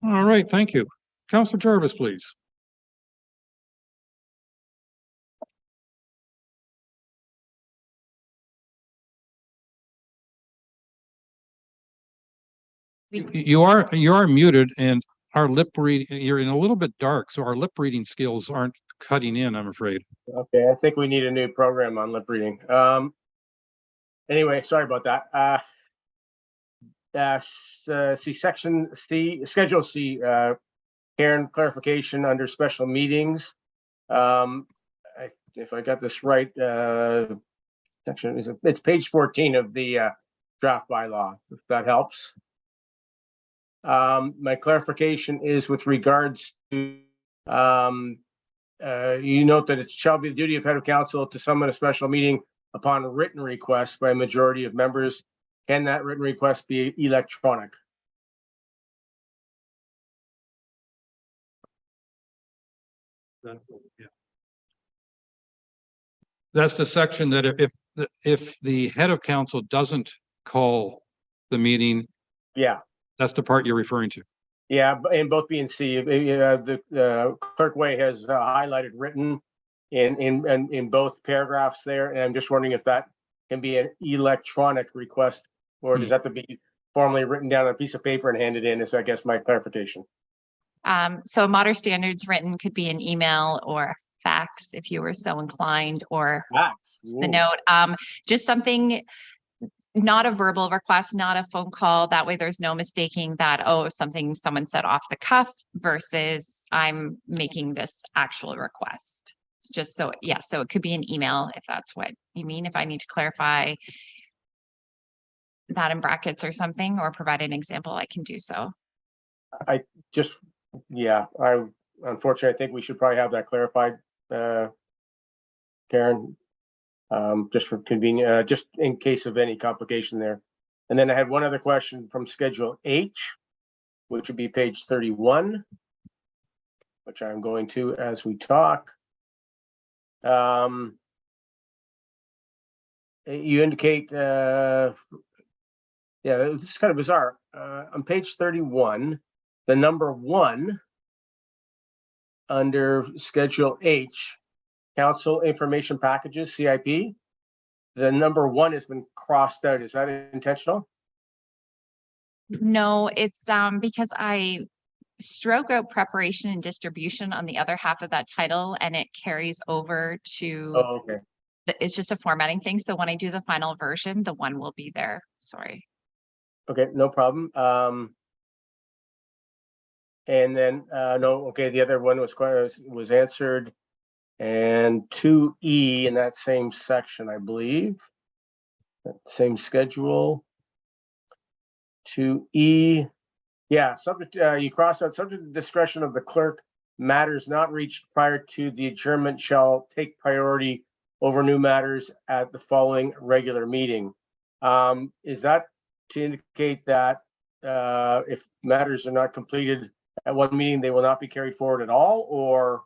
All right, thank you. Councillor Jarvis, please. You are muted and our lip read, you're in a little bit dark, so our lip reading skills aren't cutting in, I'm afraid. Okay, I think we need a new program on lip reading. Anyway, sorry about that. See section C, schedule C, Karen, clarification under special meetings. If I got this right, section is it's page 14 of the draft bylaw, if that helps. My clarification is with regards to you note that it shall be the duty of head of council to summon a special meeting upon written request by a majority of members. Can that written request be electronic? That's the section that if the head of council doesn't call the meeting, Yeah. that's the part you're referring to. Yeah, in both B and C, the clerk way has highlighted written in both paragraphs there, and I'm just wondering if that can be an electronic request, or does that have to be formally written down on a piece of paper and handed in? Is I guess my clarification. So modern standards written could be an email or a fax if you were so inclined, or the note. Just something. Not a verbal request, not a phone call. That way there's no mistaking that, oh, something someone said off the cuff versus I'm making this actual request. Just so, yeah, so it could be an email if that's what you mean. If I need to clarify that in brackets or something, or provide an example, I can do so. Unfortunately, I think we should probably have that clarified, Karen. Just for convenience, just in case of any complication there. And then I had one other question from Schedule H, which would be page 31, which I'm going to as we talk. You indicate, it's kind of bizarre. On page 31, the number 1 under Schedule H, Council Information Packages, CIP, the number 1 has been crossed out. Is that intentional? No, it's because I stroke out preparation and distribution on the other half of that title, and it carries over to, Oh, okay. It's just a formatting thing. So when I do the final version, the 1 will be there. Sorry. Okay, no problem. And then, no, okay, the other one was answered. And 2E in that same section, I believe, that same schedule. 2E, yeah, subject, you cross out subject to the discretion of the clerk, matters not reached prior to the adjournment shall take priority over new matters at the following regular meeting. Is that to indicate that if matters are not completed at one meeting, they will not be carried forward at all, or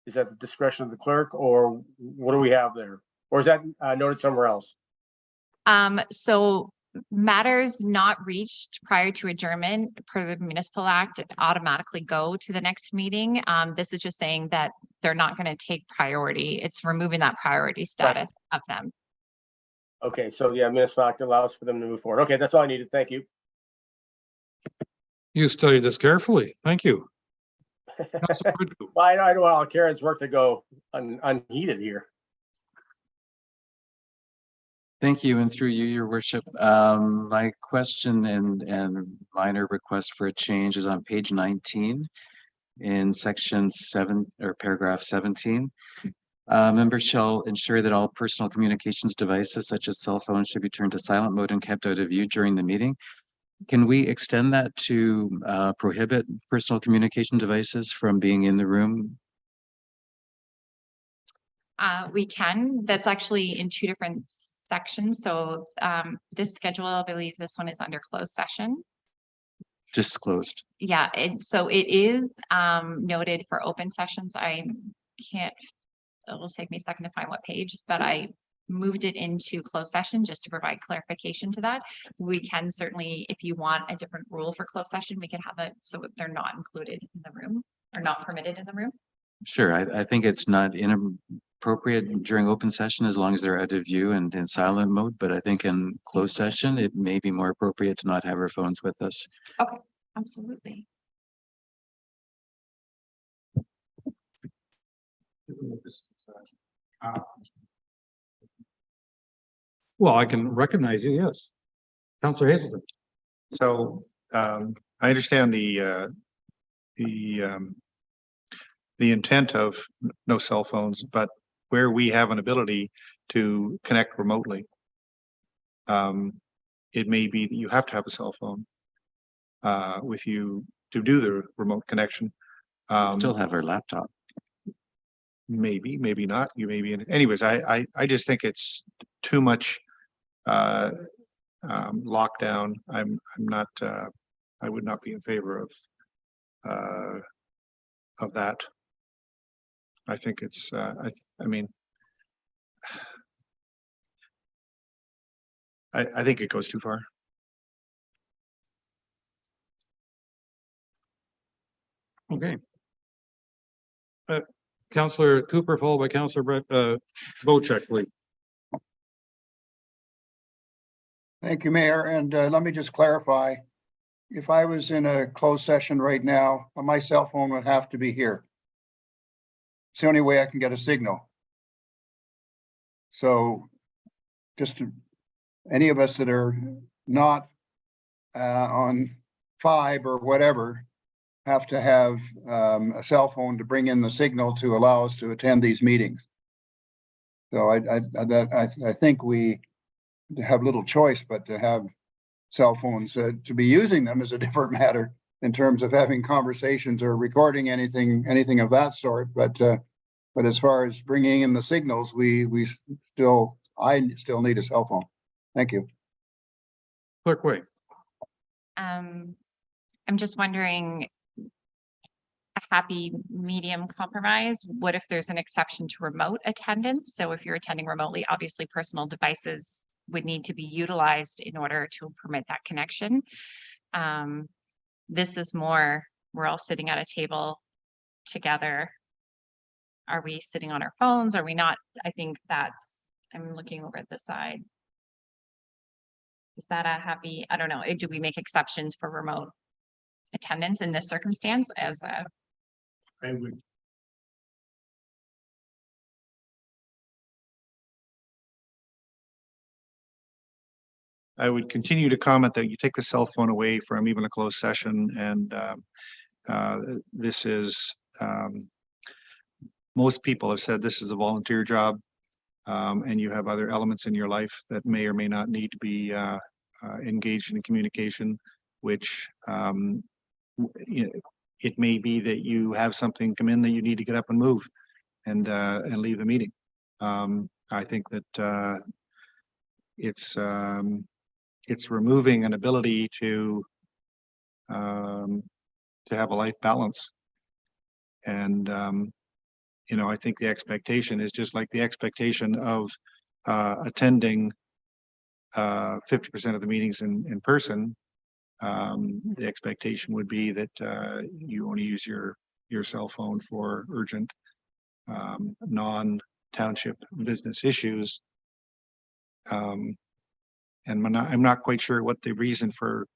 is that the discretion of the clerk, or what do we have there? Or is that noted somewhere else? So matters not reached prior to adjournment per the municipal act automatically go to the next meeting. This is just saying that they're not going to take priority. It's removing that priority status of them. Okay, so yeah, municipal act allows for them to move forward. Okay, that's all I needed. Thank you. You studied this carefully. Thank you. Councilor Pridko. I don't want all Karen's work to go unheeded here. Thank you, and through you, your worship. My question and minor request for a change is on page 19 in section 7 or paragraph 17. Members shall ensure that all personal communications devices such as cell phones should be turned to silent mode and kept out of view during the meeting. Can we extend that to prohibit personal communication devices from being in the room? We can. That's actually in two different sections. So this schedule, I believe this one is under closed session. Just closed. Yeah, so it is noted for open sessions. I can't, it'll take me a second to find what page, but I moved it into closed session just to provide clarification to that. We can certainly, if you want a different rule for closed session, we can have it so they're not included in the room or not permitted in the room. Sure, I think it's not inappropriate during open session as long as they're out of view and in silent mode, but I think in closed session, it may be more appropriate to not have our phones with us. Okay, absolutely. Well, I can recognize you, yes. Councilor Hazelton. So I understand the intent of no cell phones, but where we have an ability to connect remotely, it may be that you have to have a cell phone with you to do the remote connection. Still have our laptop. Maybe, maybe not. You may be in. Anyways, I just think it's too much lockdown. I'm not. I would not be in favor of that. I think it's. I mean, I think it goes too far. Okay. Councilor Cooper, followed by Councilor Bocheck, please. Thank you, Mayor. And let me just clarify. If I was in a closed session right now, my cell phone would have to be here. It's the only way I can get a signal. So just any of us that are not on 5 or whatever have to have a cell phone to bring in the signal to allow us to attend these meetings. So I think we have little choice but to have cell phones. To be using them is a different matter in terms of having conversations or recording anything of that sort. But as far as bringing in the signals, I still need a cell phone. Thank you. Clerk Way. I'm just wondering, a happy medium compromise. What if there's an exception to remote attendance? So if you're attending remotely, obviously personal devices would need to be utilized in order to permit that connection. This is more, we're all sitting at a table together. Are we sitting on our phones? Are we not? I think that's, I'm looking over at the side. Is that a happy, I don't know, do we make exceptions for remote attendance in this circumstance as a? I would. I would continue to comment that you take the cell phone away from even a closed session, and this is, most people have said this is a volunteer job, and you have other elements in your life that may or may not need to be engaged in communication, which it may be that you have something come in that you need to get up and move and leave the meeting. I think that it's removing an ability to have a life balance. And I think the expectation is just like the expectation of attending 50% of the meetings in person, the expectation would be that you only use your cell phone for urgent non-township business issues. And I'm not quite sure what the reason for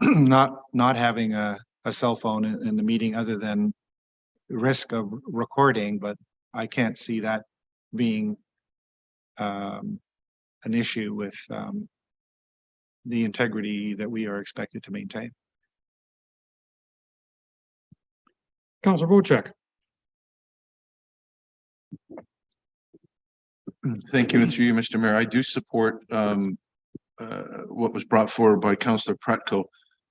not having a cell phone in the meeting other than risk of recording, but I can't see that being an issue with the integrity that we are expected to maintain. Councillor Wojcik. Thank you, and through you, Mr. Mayor. I do support what was brought forward by Councillor Pretko.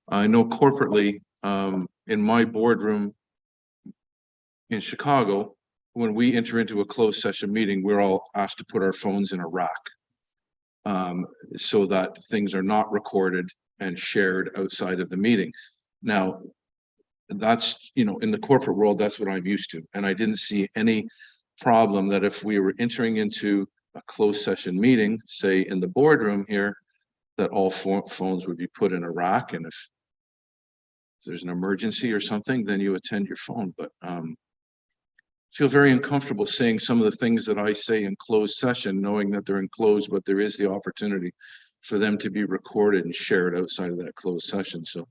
I know corporately, in my boardroom in Chicago, when we enter into a closed session meeting, we're all asked to put our phones in a rack so that things are not recorded and shared outside of the meeting. Now, that's, you know, in the corporate world, that's what I'm used to. And I didn't see any problem that if we were entering into a closed session meeting, say in the boardroom here, that all phones would be put in a rack. And if there's an emergency or something, then you attend your phone. But feel very uncomfortable saying some of the things that I say in closed session, knowing that they're in closed, but there is the opportunity for them to be recorded and shared outside of that closed session. So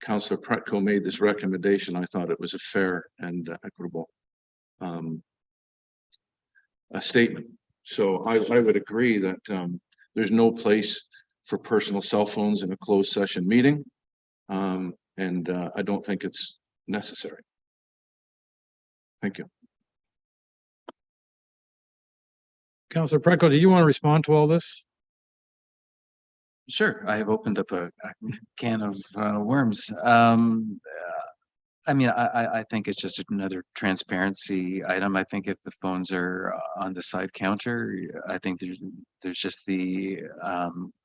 Councillor Pretko made this recommendation. I thought it was a fair and equitable a statement. So I would agree that there's no place for personal cell phones in a closed session meeting. And I don't think it's necessary. Thank you. Councillor Pretko, do you want to respond to all this? Sure, I have opened up a can of worms. I mean, I think it's just another transparency item. I think if the phones are on the side counter, I think there's just the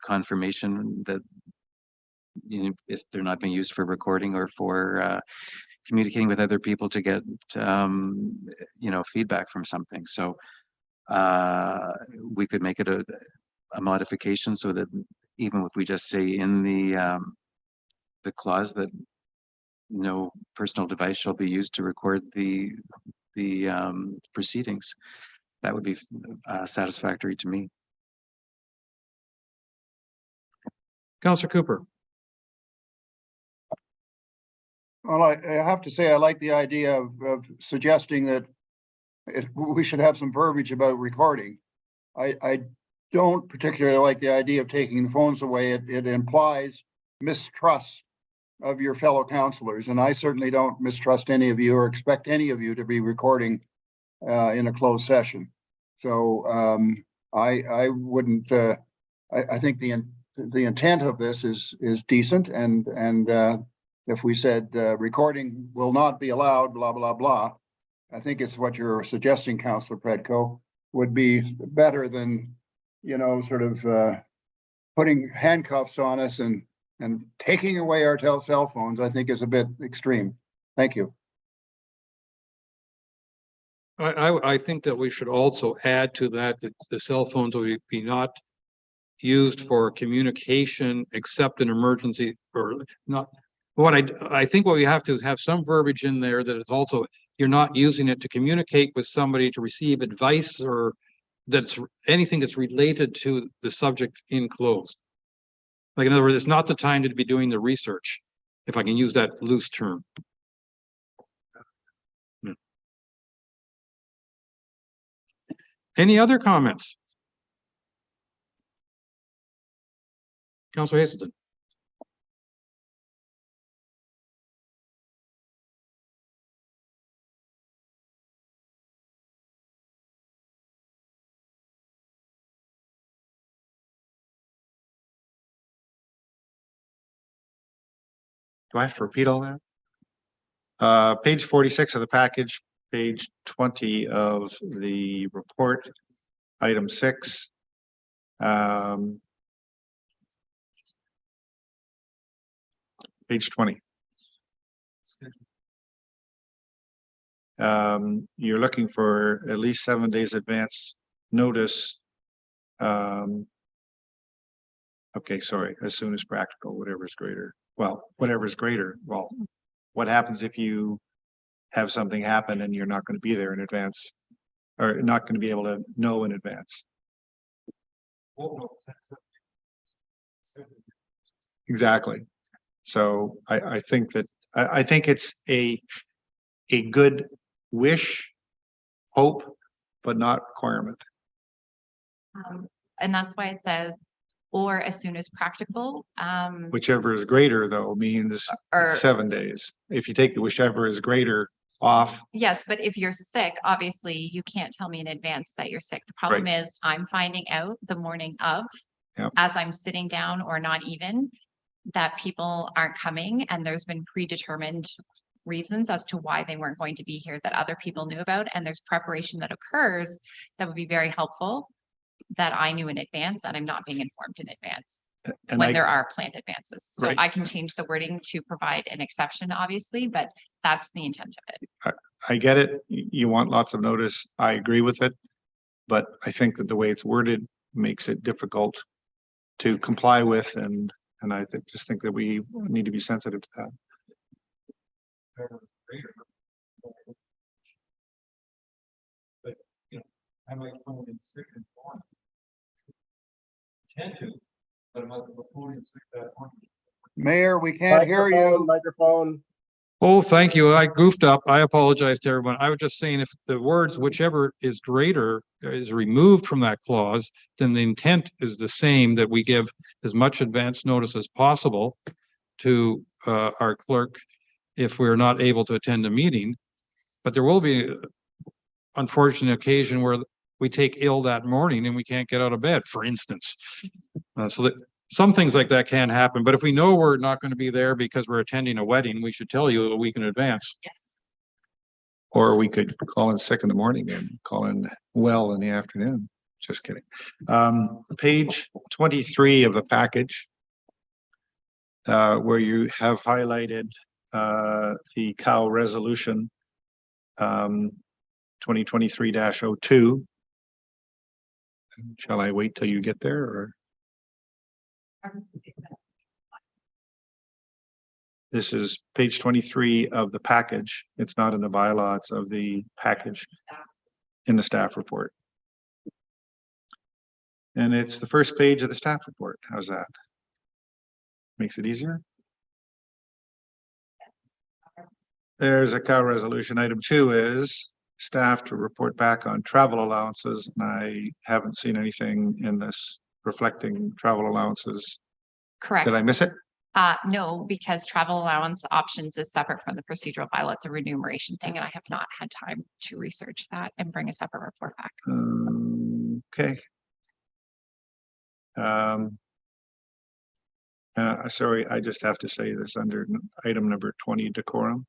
confirmation that, you know, they're not being used for recording or for communicating with other people to get you know, feedback from something. So we could make it a modification so that even if we just say in the clause that no personal device shall be used to record the proceedings, that would be satisfactory to me. Councillor Cooper. Well, I have to say, I like the idea of suggesting that we should have some verbiage about recording. I don't particularly like the idea of taking the phones away. It implies mistrust of your fellow councillors, and I certainly don't mistrust any of you or expect any of you to be recording in a closed session. So I wouldn't. I think the intent of this is decent, and if we said recording will not be allowed, blah blah blah, I think it's what you're suggesting, Councillor Pretko, would be better than, you know, sort of putting handcuffs on us and taking away our cell phones. I think is a bit extreme. Thank you. I think that we should also add to that the cell phones will be not used for communication except in emergency, or not. What I think what we have to have some verbiage in there that it's also, you're not using it to communicate with somebody, to receive advice, or that's anything that's related to the subject in closed. Like, in other words, it's not the time to be doing the research, if I can use that loose term. Any other comments? Councillor Hazelton. Do I have to repeat all that? Page 46 of the package, page 20 of the report, item 6. Page 20. You're looking for at least 7 days advance notice Okay, sorry, as soon as practical, whatever is greater. Well, whatever is greater. Well, what happens if you have something happen and you're not going to be there in advance? Or not going to be able to know in advance? Exactly. So I think that, I think it's a good wish, hope, but not requirement. And that's why it says, or as soon as practical. Whichever is greater though means Or 7 days. If you take the whichever is greater off, yes, but if you're sick, obviously you can't tell me in advance that you're sick. The problem is I'm finding out the morning of, Yep. as I'm sitting down or not even, that people aren't coming and there's been predetermined reasons as to why they weren't going to be here that other people knew about. And there's preparation that occurs that would be very helpful that I knew in advance and I'm not being informed in advance and when I, there are planned advances. So Right. I can change the wording to provide an exception, obviously, but that's the intent of it. I get it. You want lots of notice. I agree with it. But I think that the way it's worded makes it difficult to comply with, and I just think that we need to be sensitive to that. But, I might phone in sick and born. Tend to, but I'm not phone in sick that morning. Mayor, we can't hear you. Microphone. Oh, thank you. I goofed up. I apologize to everyone. I was just saying if the words whichever is greater is removed from that clause, then the intent is the same, that we give as much advance notice as possible to our clerk if we're not able to attend a meeting. But there will be an unfortunate occasion where we take ill that morning and we can't get out of bed, for instance. So that some things like that can happen, but if we know we're not going to be there because we're attending a wedding, we should tell you a week in advance. Yes. Or we could call in sick in the morning and call in well in the afternoon. Just kidding. Page 23 of the package, where you have highlighted the cow resolution 2023-02. Shall I wait till you get there, or? This is page 23 of the package. It's not in the bylaw, it's of the package in the staff report. And it's the first page of the staff report. How's that? Makes it easier. There's a cow resolution. Item 2 is staff to report back on travel allowances. And I haven't seen anything in this reflecting travel allowances. Correct. Did I miss it? No, because travel allowance options is separate from the procedural bylaw. It's a remuneration thing, and I have not had time to research that and bring a separate report back. Okay. Sorry, I just have to say this under item number 20, decorum.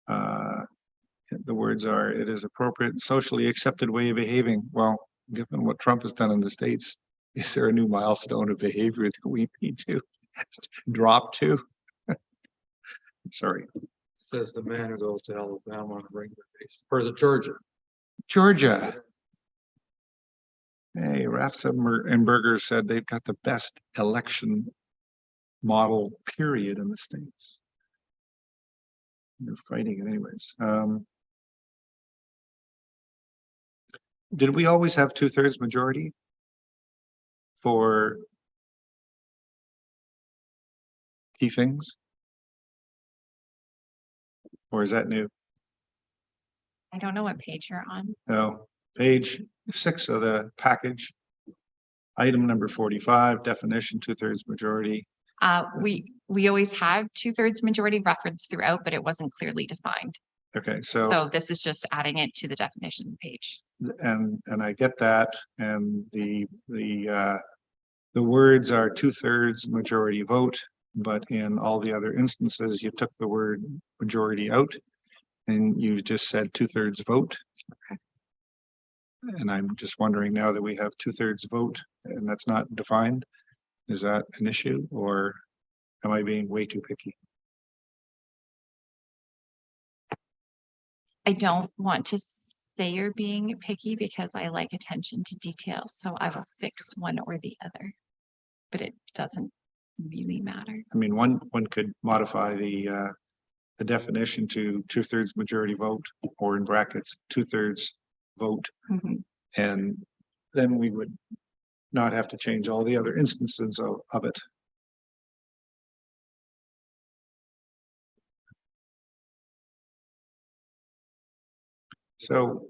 The words are, it is appropriate and socially accepted way of behaving. Well, given what Trump has done in the States, is there a new milestone of behavior that we need to drop to? Sorry. Says the man who goes to Alabama on a regular basis. Or is it Georgia? Georgia. Hey, Raffenberger said they've got the best election model period in the States. They're fighting it anyways. Did we always have 2/3 majority for key things? Or is that new? I don't know what page you're on. No, page 6 of the package. Item number 45, definition 2/3 majority. We always have 2/3 majority reference throughout, but it wasn't clearly defined. Okay, so So this is just adding it to the definition page. and I get that, and the words are 2/3 majority vote, but in all the other instances, you took the word majority out and you just said 2/3 vote. Okay. And I'm just wondering, now that we have 2/3 vote and that's not defined, is that an issue, or am I being way too picky? I don't want to say you're being picky because I like attention to detail, so I will fix one or the other. But it doesn't really matter. I mean, one could modify the definition to 2/3 majority vote, or in brackets, 2/3 vote. Mhm. And then we would not have to change all the other instances of it. So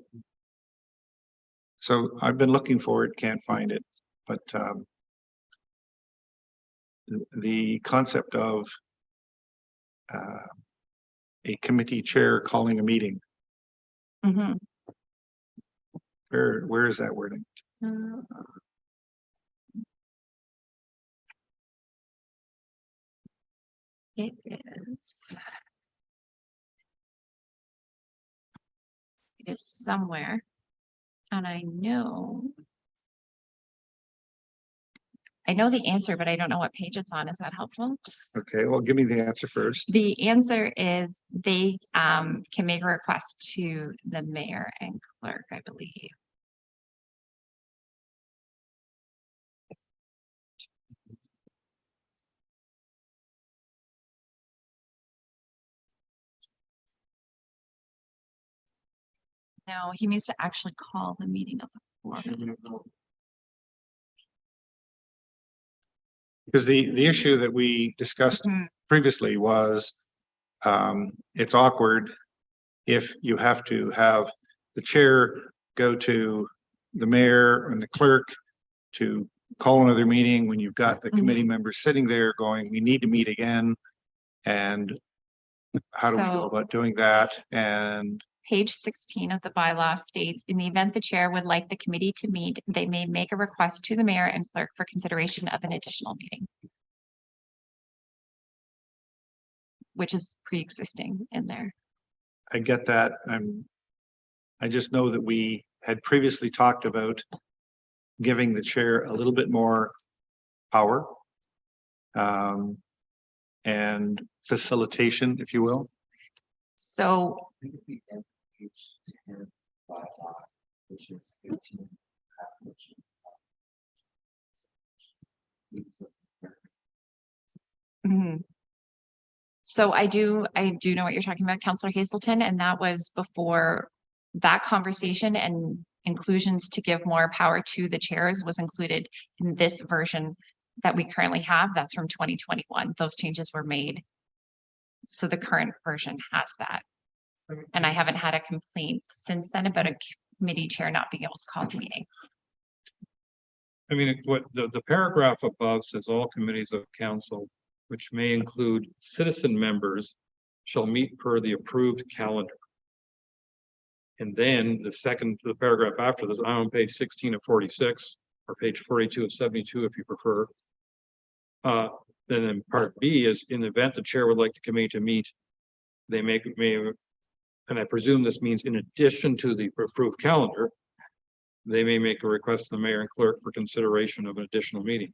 I've been looking for it, can't find it, but the concept of a committee chair calling a meeting, Mhm. where is that wording? It is. It is somewhere. And I know the answer, but I don't know what page it's on. Is that helpful? Okay, well, give me the answer first. The answer is they can make a request to the mayor and clerk, I believe. No, he needs to actually call the meeting of the board. Because the issue that we discussed Mhm. previously was it's awkward if you have to have the chair go to the mayor and the clerk to call another meeting when you've got the committee members sitting there going, we need to meet again. And how do we go So- about doing that? And Page 16 of the bylaw states, in the event the chair would like the committee to meet, they may make a request to the mayor and clerk for consideration of an additional meeting. Which is pre-existing in there. I get that. I just know that we had previously talked about giving the chair a little bit more power and facilitation, if you will. So Mhm. So I do know what you're talking about, Councillor Hazelton, and that was before that conversation and inclusions to give more power to the chairs was included in this version that we currently have. That's from 2021. Those changes were made. So the current version has that. And I haven't had a complaint since then about a committee chair not being able to call the meeting. I mean, what the paragraph above says, all committees of council, which may include citizen members, shall meet per the approved calendar. And then the paragraph after this, I'm on page 16 of 46, or page 42 of 72, if you prefer. Then in part B is, in the event the chair would like the committee to meet, they may, and I presume this means in addition to the approved calendar, they may make a request to the mayor and clerk for consideration of an additional meeting.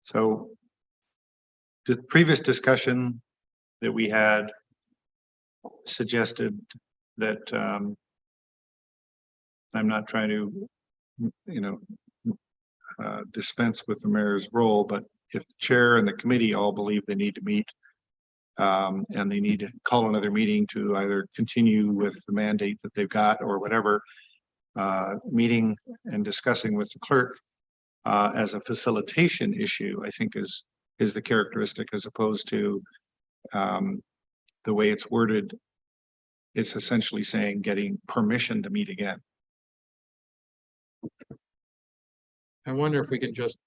So the previous discussion that we had suggested that I'm not trying to, dispense with the mayor's role, but if the chair and the committee all believe they need to meet and they need to call another meeting to either continue with the mandate that they've got or whatever, meeting and discussing with the clerk as a facilitation issue, I think is the characteristic, as opposed to the way it's worded. It's essentially saying getting permission to meet again. I wonder if we could just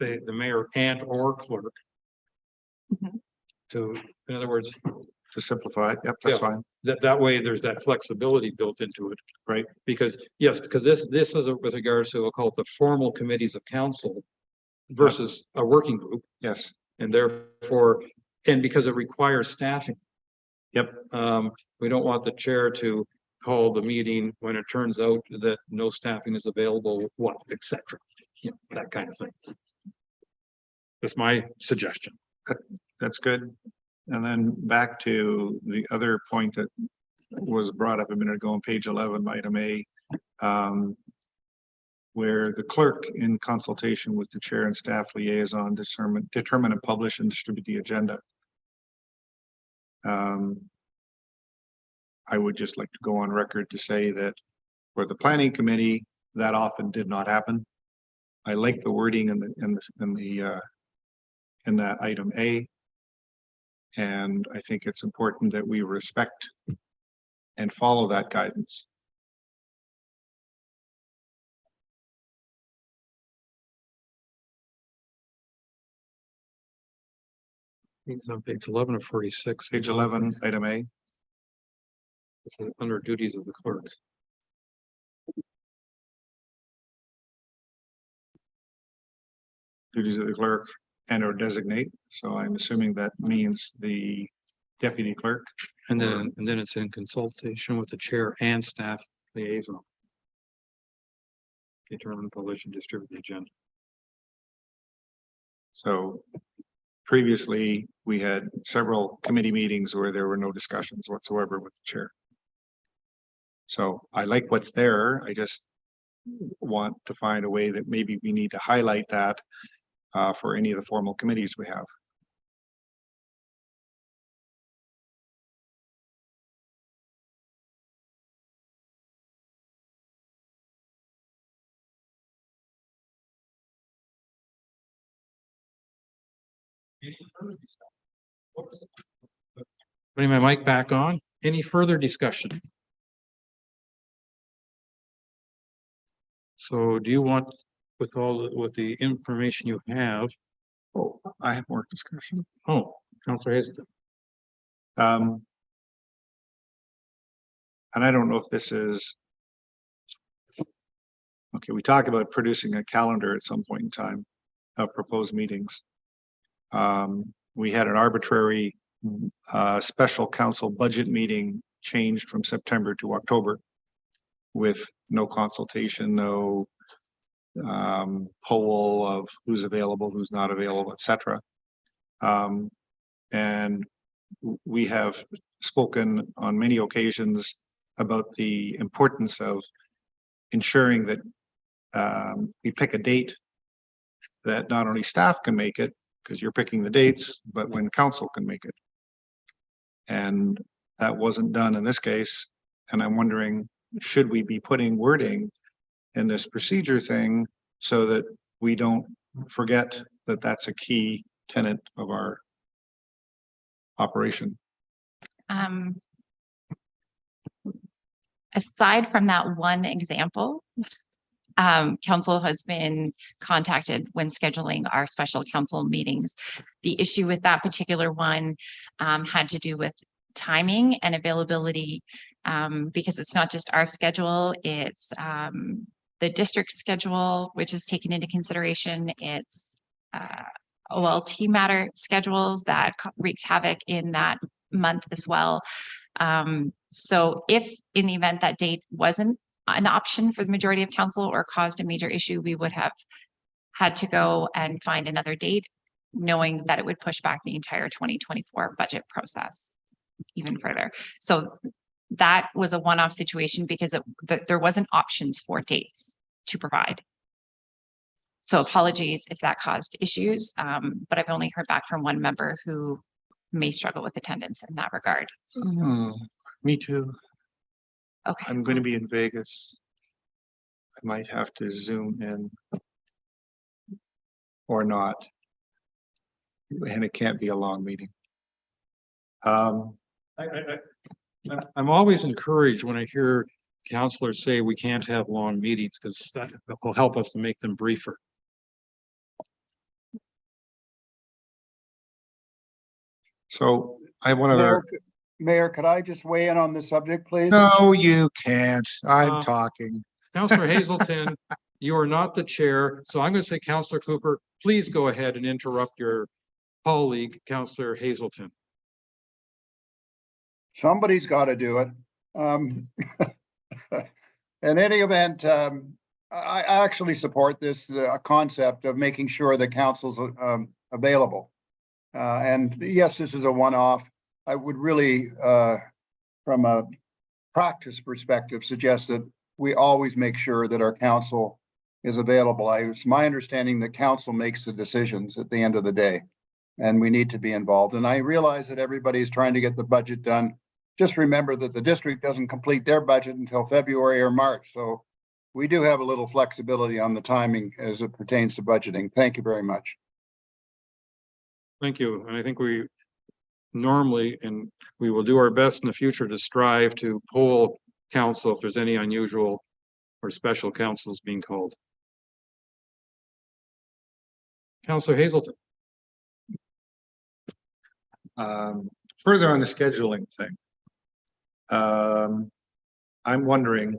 say the mayor and or clerk. Mhm. In other words, To simplify it, yep, that's Yeah. fine. that way there's that flexibility built into it. Right. Because this is with regards to, we'll call it the formal committees of council versus a working group, Yes, and therefore, and because it requires staffing. yep, We don't want the chair to call the meeting when it turns out that no staffing is available, et cetera. That kind of thing. That's my suggestion. that's good. And then back to the other point that was brought up a minute ago on page 11, item A, where the clerk, in consultation with the chair and staff liaison, determine and publish and distribute the agenda. I would just like to go on record to say that for the planning committee, that often did not happen. I like the wording in that item A. And I think it's important that we respect and follow that guidance. It's on page 11 of 46. Page 11, item A. It's under duties of the clerk. Duties of the clerk and or designate. So I'm assuming that means the deputy clerk. And then it's in consultation with the chair and staff liaison. Determine, publish, and distribute the agenda. So previously, we had several committee meetings where there were no discussions whatsoever with the chair. So I like what's there. I just want to find a way that maybe we need to highlight that for any of the formal committees we have. Putting my mic back on. Any further discussion? So do you want, with the information you have? Oh, I have more discussion. Oh, Councillor Hazelton. And I don't know if this is. Okay, we talked about producing a calendar at some point in time of proposed meetings. We had an arbitrary special council budget meeting changed from September to October with no consultation, no poll of who's available, who's not available, etc. And we have spoken on many occasions about the importance of ensuring that we pick a date that not only staff can make it, because you're picking the dates, but when council can make it. And that wasn't done in this case. And I'm wondering, should we be putting wording in this procedure thing so that we don't forget that that's a key tenet of our operation? Aside from that one example, council has been contacted when scheduling our special council meetings. The issue with that particular one had to do with timing and availability, because it's not just our schedule, it's the district schedule, which is taken into consideration. It's OLT matter schedules that wreaked havoc in that month as well. So if in the event that date wasn't an option for the majority of council or caused a major issue, we would have had to go and find another date, knowing that it would push back the entire 2024 budget process even further. So that was a one-off situation because there wasn't options for dates to provide. So apologies if that caused issues, but I've only heard back from one member who may struggle with attendance in that regard. Me too. Okay. I'm going to be in Vegas. I might have to Zoom in or not. And it can't be a long meeting. I'm always encouraged when I hear councillors say we can't have long meetings because that will help us to make them briefer. So I have one other. Mayor, could I just weigh in on this subject, please? No, you can't. I'm Uh, talking. Councillor Hazelton, you are not the chair, so I'm going to say, Councillor Cooper, please go ahead and interrupt your colleague, Councillor Hazelton. Somebody's got to do it. In any event, I actually support this concept of making sure that council's available. And yes, this is a one-off. I would really, from a practice perspective suggests that we always make sure that our council is available. It's my understanding that council makes the decisions at the end of the day, and we need to be involved. And I realize that everybody's trying to get the budget done. Just remember that the district doesn't complete their budget until February or March. So we do have a little flexibility on the timing as it pertains to budgeting. Thank you very much. Thank you. And I think we normally, and we will do our best in the future to strive to poll council if there's any unusual or special councils being called. Councillor Hazelton. Further on the scheduling thing. I'm wondering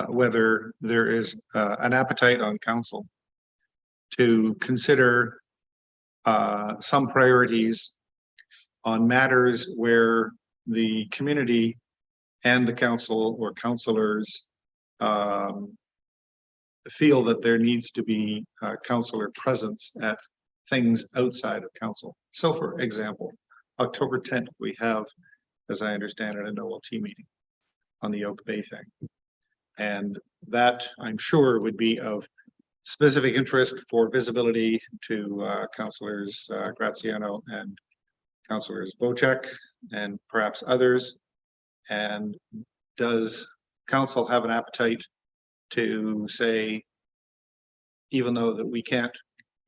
whether there is an appetite on council to consider some priorities on matters where the community and the council or councillors feel that there needs to be councillor presence at things outside of council. So for example, October 10th, we have, as I understand it, an OLT meeting on the Oak Bay thing. And that, I'm sure, would be of specific interest for visibility to councillors Graziano and councillors Bocek and perhaps others. And does council have an appetite to say, even though that we can't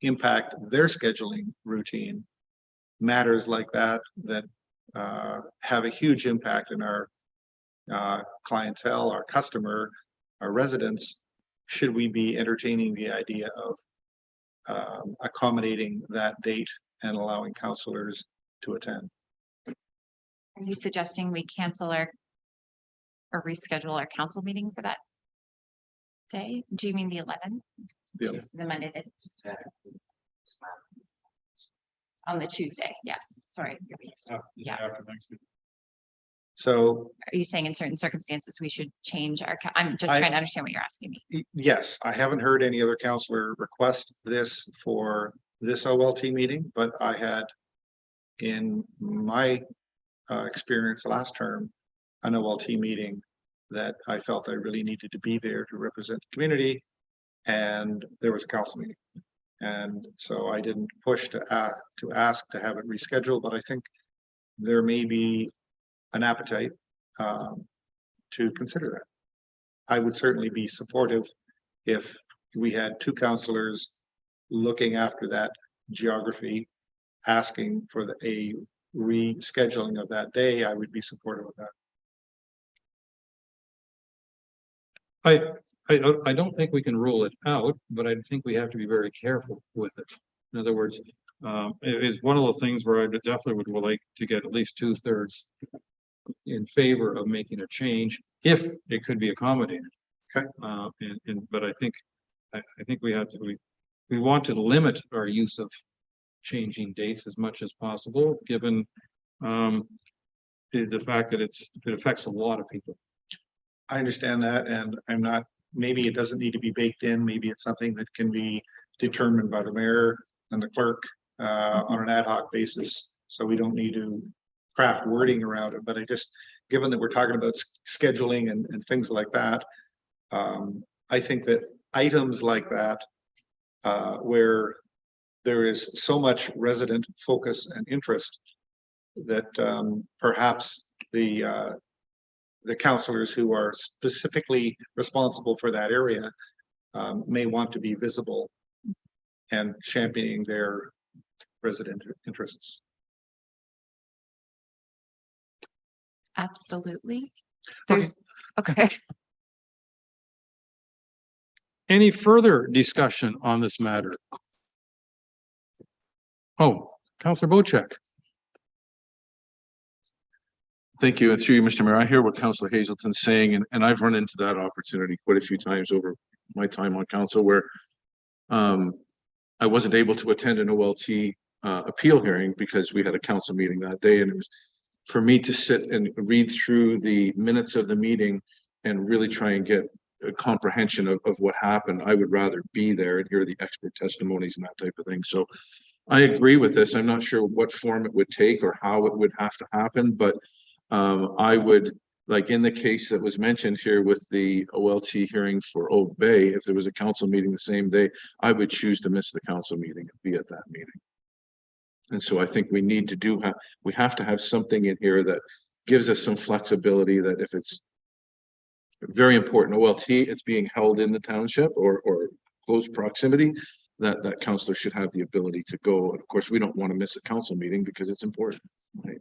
impact their scheduling routine, matters like that have a huge impact in our clientele, our customer, our residents, should we be entertaining the idea of accommodating that date and allowing councillors to attend? Are you suggesting we cancel or reschedule our council meeting for that day? Do you mean the 11th? Yeah. The Monday on the Tuesday? Yes. Sorry. Yeah. So Are you saying in certain circumstances we should change our? I'm just trying to understand what you're asking me. yes, I haven't heard any other councillor request this for this OLT meeting, but I had in my experience last term, an OLT meeting that I felt I really needed to be there to represent the community, and there was a council meeting. And so I didn't push to ask to have it rescheduled, but I think there may be an appetite to consider that. I would certainly be supportive if we had two councillors looking after that geography, asking for a rescheduling of that day. I would be supportive of that. I don't think we can rule it out, but I think we have to be very careful with it. In other words, it is one of the things where I definitely would like to get at least 2/3 in favor of making a change if it could be accommodated. Okay. But I think we have to, we want to limit our use of changing dates as much as possible, given the fact that it affects a lot of people. I understand that, and I'm not, maybe it doesn't need to be baked in. Maybe it's something that can be determined by the mayor and the clerk on an ad hoc basis. So we don't need to craft wording around it. But I just, given that we're talking about scheduling and things like that, I think that items like that, where there is so much resident focus and interest, that perhaps the councillors who are specifically responsible for that area may want to be visible and championing their resident interests. Absolutely. There's okay. Any further discussion on this matter? Oh, Councillor Bocek. Thank you. And through you, Mr. Mayor, I hear what Councillor Hazelton's saying, and I've run into that opportunity quite a few times over my time on council where I wasn't able to attend an OLT appeal hearing because we had a council meeting that day, and it was for me to sit and read through the minutes of the meeting and really try and get a comprehension of what happened. I would rather be there and hear the expert testimonies and that type of thing. So I agree with this. I'm not sure what form it would take or how it would have to happen, but I would like in the case that was mentioned here with the OLT hearing for Oak Bay, if there was a council meeting the same day, I would choose to miss the council meeting and be at that meeting. And so I think we need to we have to have something in here that gives us some flexibility, that if it's very important OLT, it's being held in the township or close proximity, that counselor should have the ability to go. And of course, we don't want to miss a council meeting because it's important, right?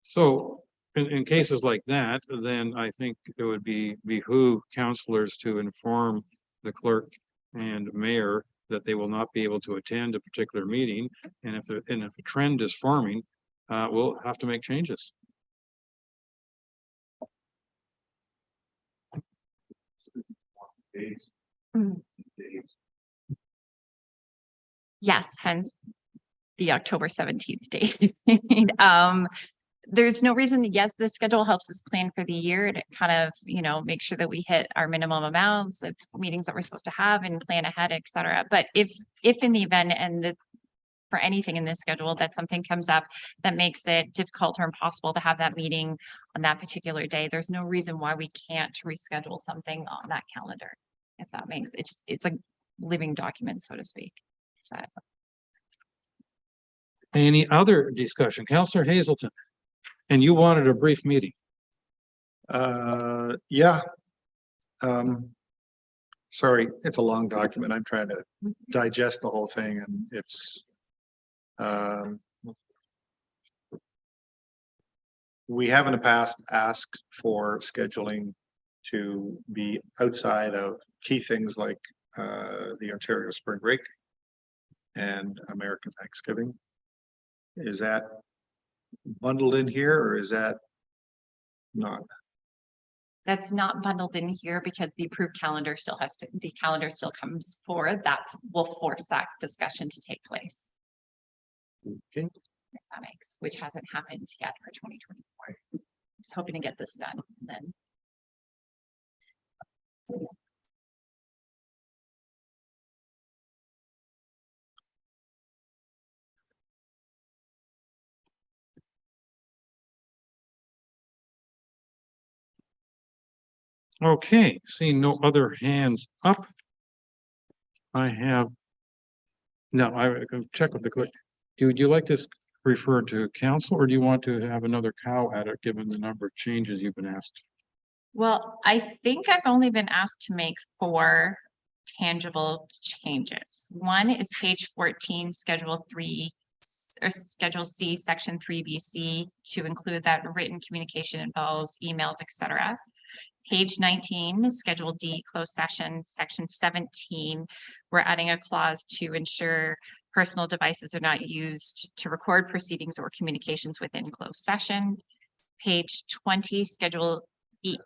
So in cases like that, then I think it would behoove counselors to inform the clerk and mayor that they will not be able to attend a particular meeting. And if a trend is forming, we'll have to make changes. Yes, hence the October 17th date. There's no reason, yes, the schedule helps us plan for the year and it kind of, make sure that we hit our minimum amounts of meetings that we're supposed to have and plan ahead, et cetera. But if in the event for anything in this schedule that something comes up that makes it difficult or impossible to have that meeting on that particular day, there's no reason why we can't reschedule something on that calendar. If that makes it's a living document, so to speak. So. Any other discussion? Councillor Hazelton, and you wanted a brief meeting. Yeah. Sorry, it's a long document. I'm trying to digest the whole thing, and it's we have in the past asked for scheduling to be outside of key things like the Ontario Spring Break and American Thanksgiving. Is that bundled in here, or is that not? That's not bundled in here because the approved calendar the calendar still comes forward. That will force that discussion to take place. Okay. If that makes, which hasn't happened yet for 2024. I was hoping to get this done and then. Okay, seeing no other hands up. I have. No, I can check with the clerk. Would you like this referred to council, or do you want to have another cow at it, given the number of changes you've been asked? Well, I think I've only been asked to make 4 tangible changes. One is page 14, schedule 3 or schedule C, section 3BC, to include that written communication involves emails, etc. Page 19, schedule D, closed session, section 17. We're adding a clause to ensure personal devices are not used to record proceedings or communications within closed session. Page 20, schedule E.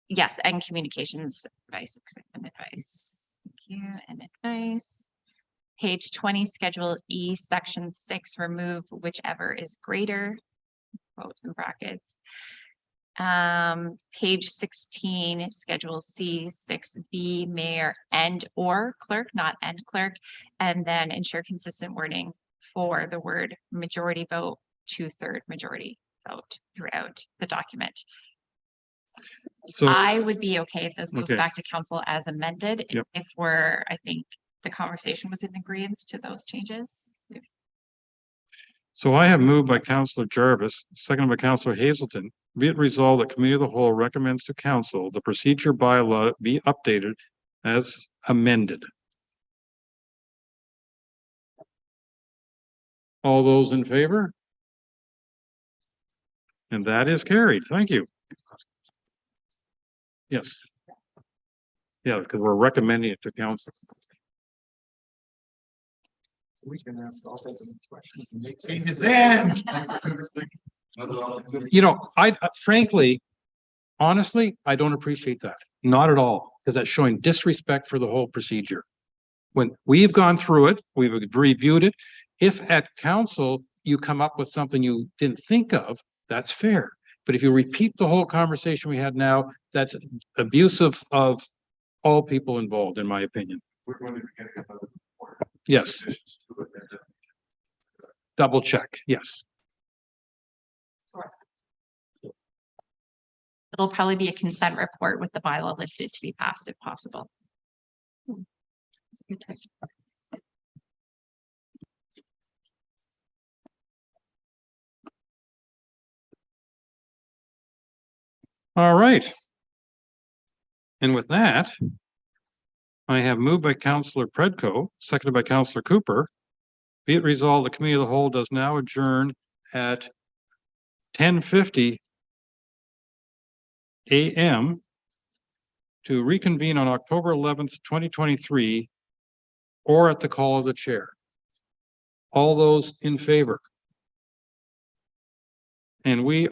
Yes, and communications advice and advice. Thank you, and advice. Page 20, schedule E, section 6, remove whichever is greater, quotes and brackets. Page 16, schedule C, 6B, mayor and or clerk, not and clerk, and then ensure consistent wording for the word majority vote, 2/3 majority vote throughout the document. So I would be okay if this goes Okay. back to council as amended, Yep. if I think the conversation was in agreement to those changes. So I have moved by Councillor Jarvis, seconded by Councillor Hazelton. Be it resolved that Committee of the Whole recommends to Council the procedure bylaw be updated as amended. All those in favor? And that is carried. Thank you. Yes. Yeah, because we're recommending it to Council. We can ask all kinds of questions and make changes then. You know, I frankly, honestly, I don't appreciate that. Not at all, because that's showing disrespect for the whole procedure. When we've gone through it, we've reviewed it. If at council you come up with something you didn't think of, that's fair. But if you repeat the whole conversation we had now, that's abusive of all people involved, in my opinion. We're going to be getting another report. Yes, double check. Yes. It'll probably be a consent report with the bylaw listed to be passed if possible. It's a good time. All right. And with that, I have moved by Councillor Predko, seconded by Councillor Cooper. Be it resolved, the committee of the whole does now adjourn at 10:50 a.m. to reconvene on October 11th, 2023, or at the call of the chair. All those in favor? And we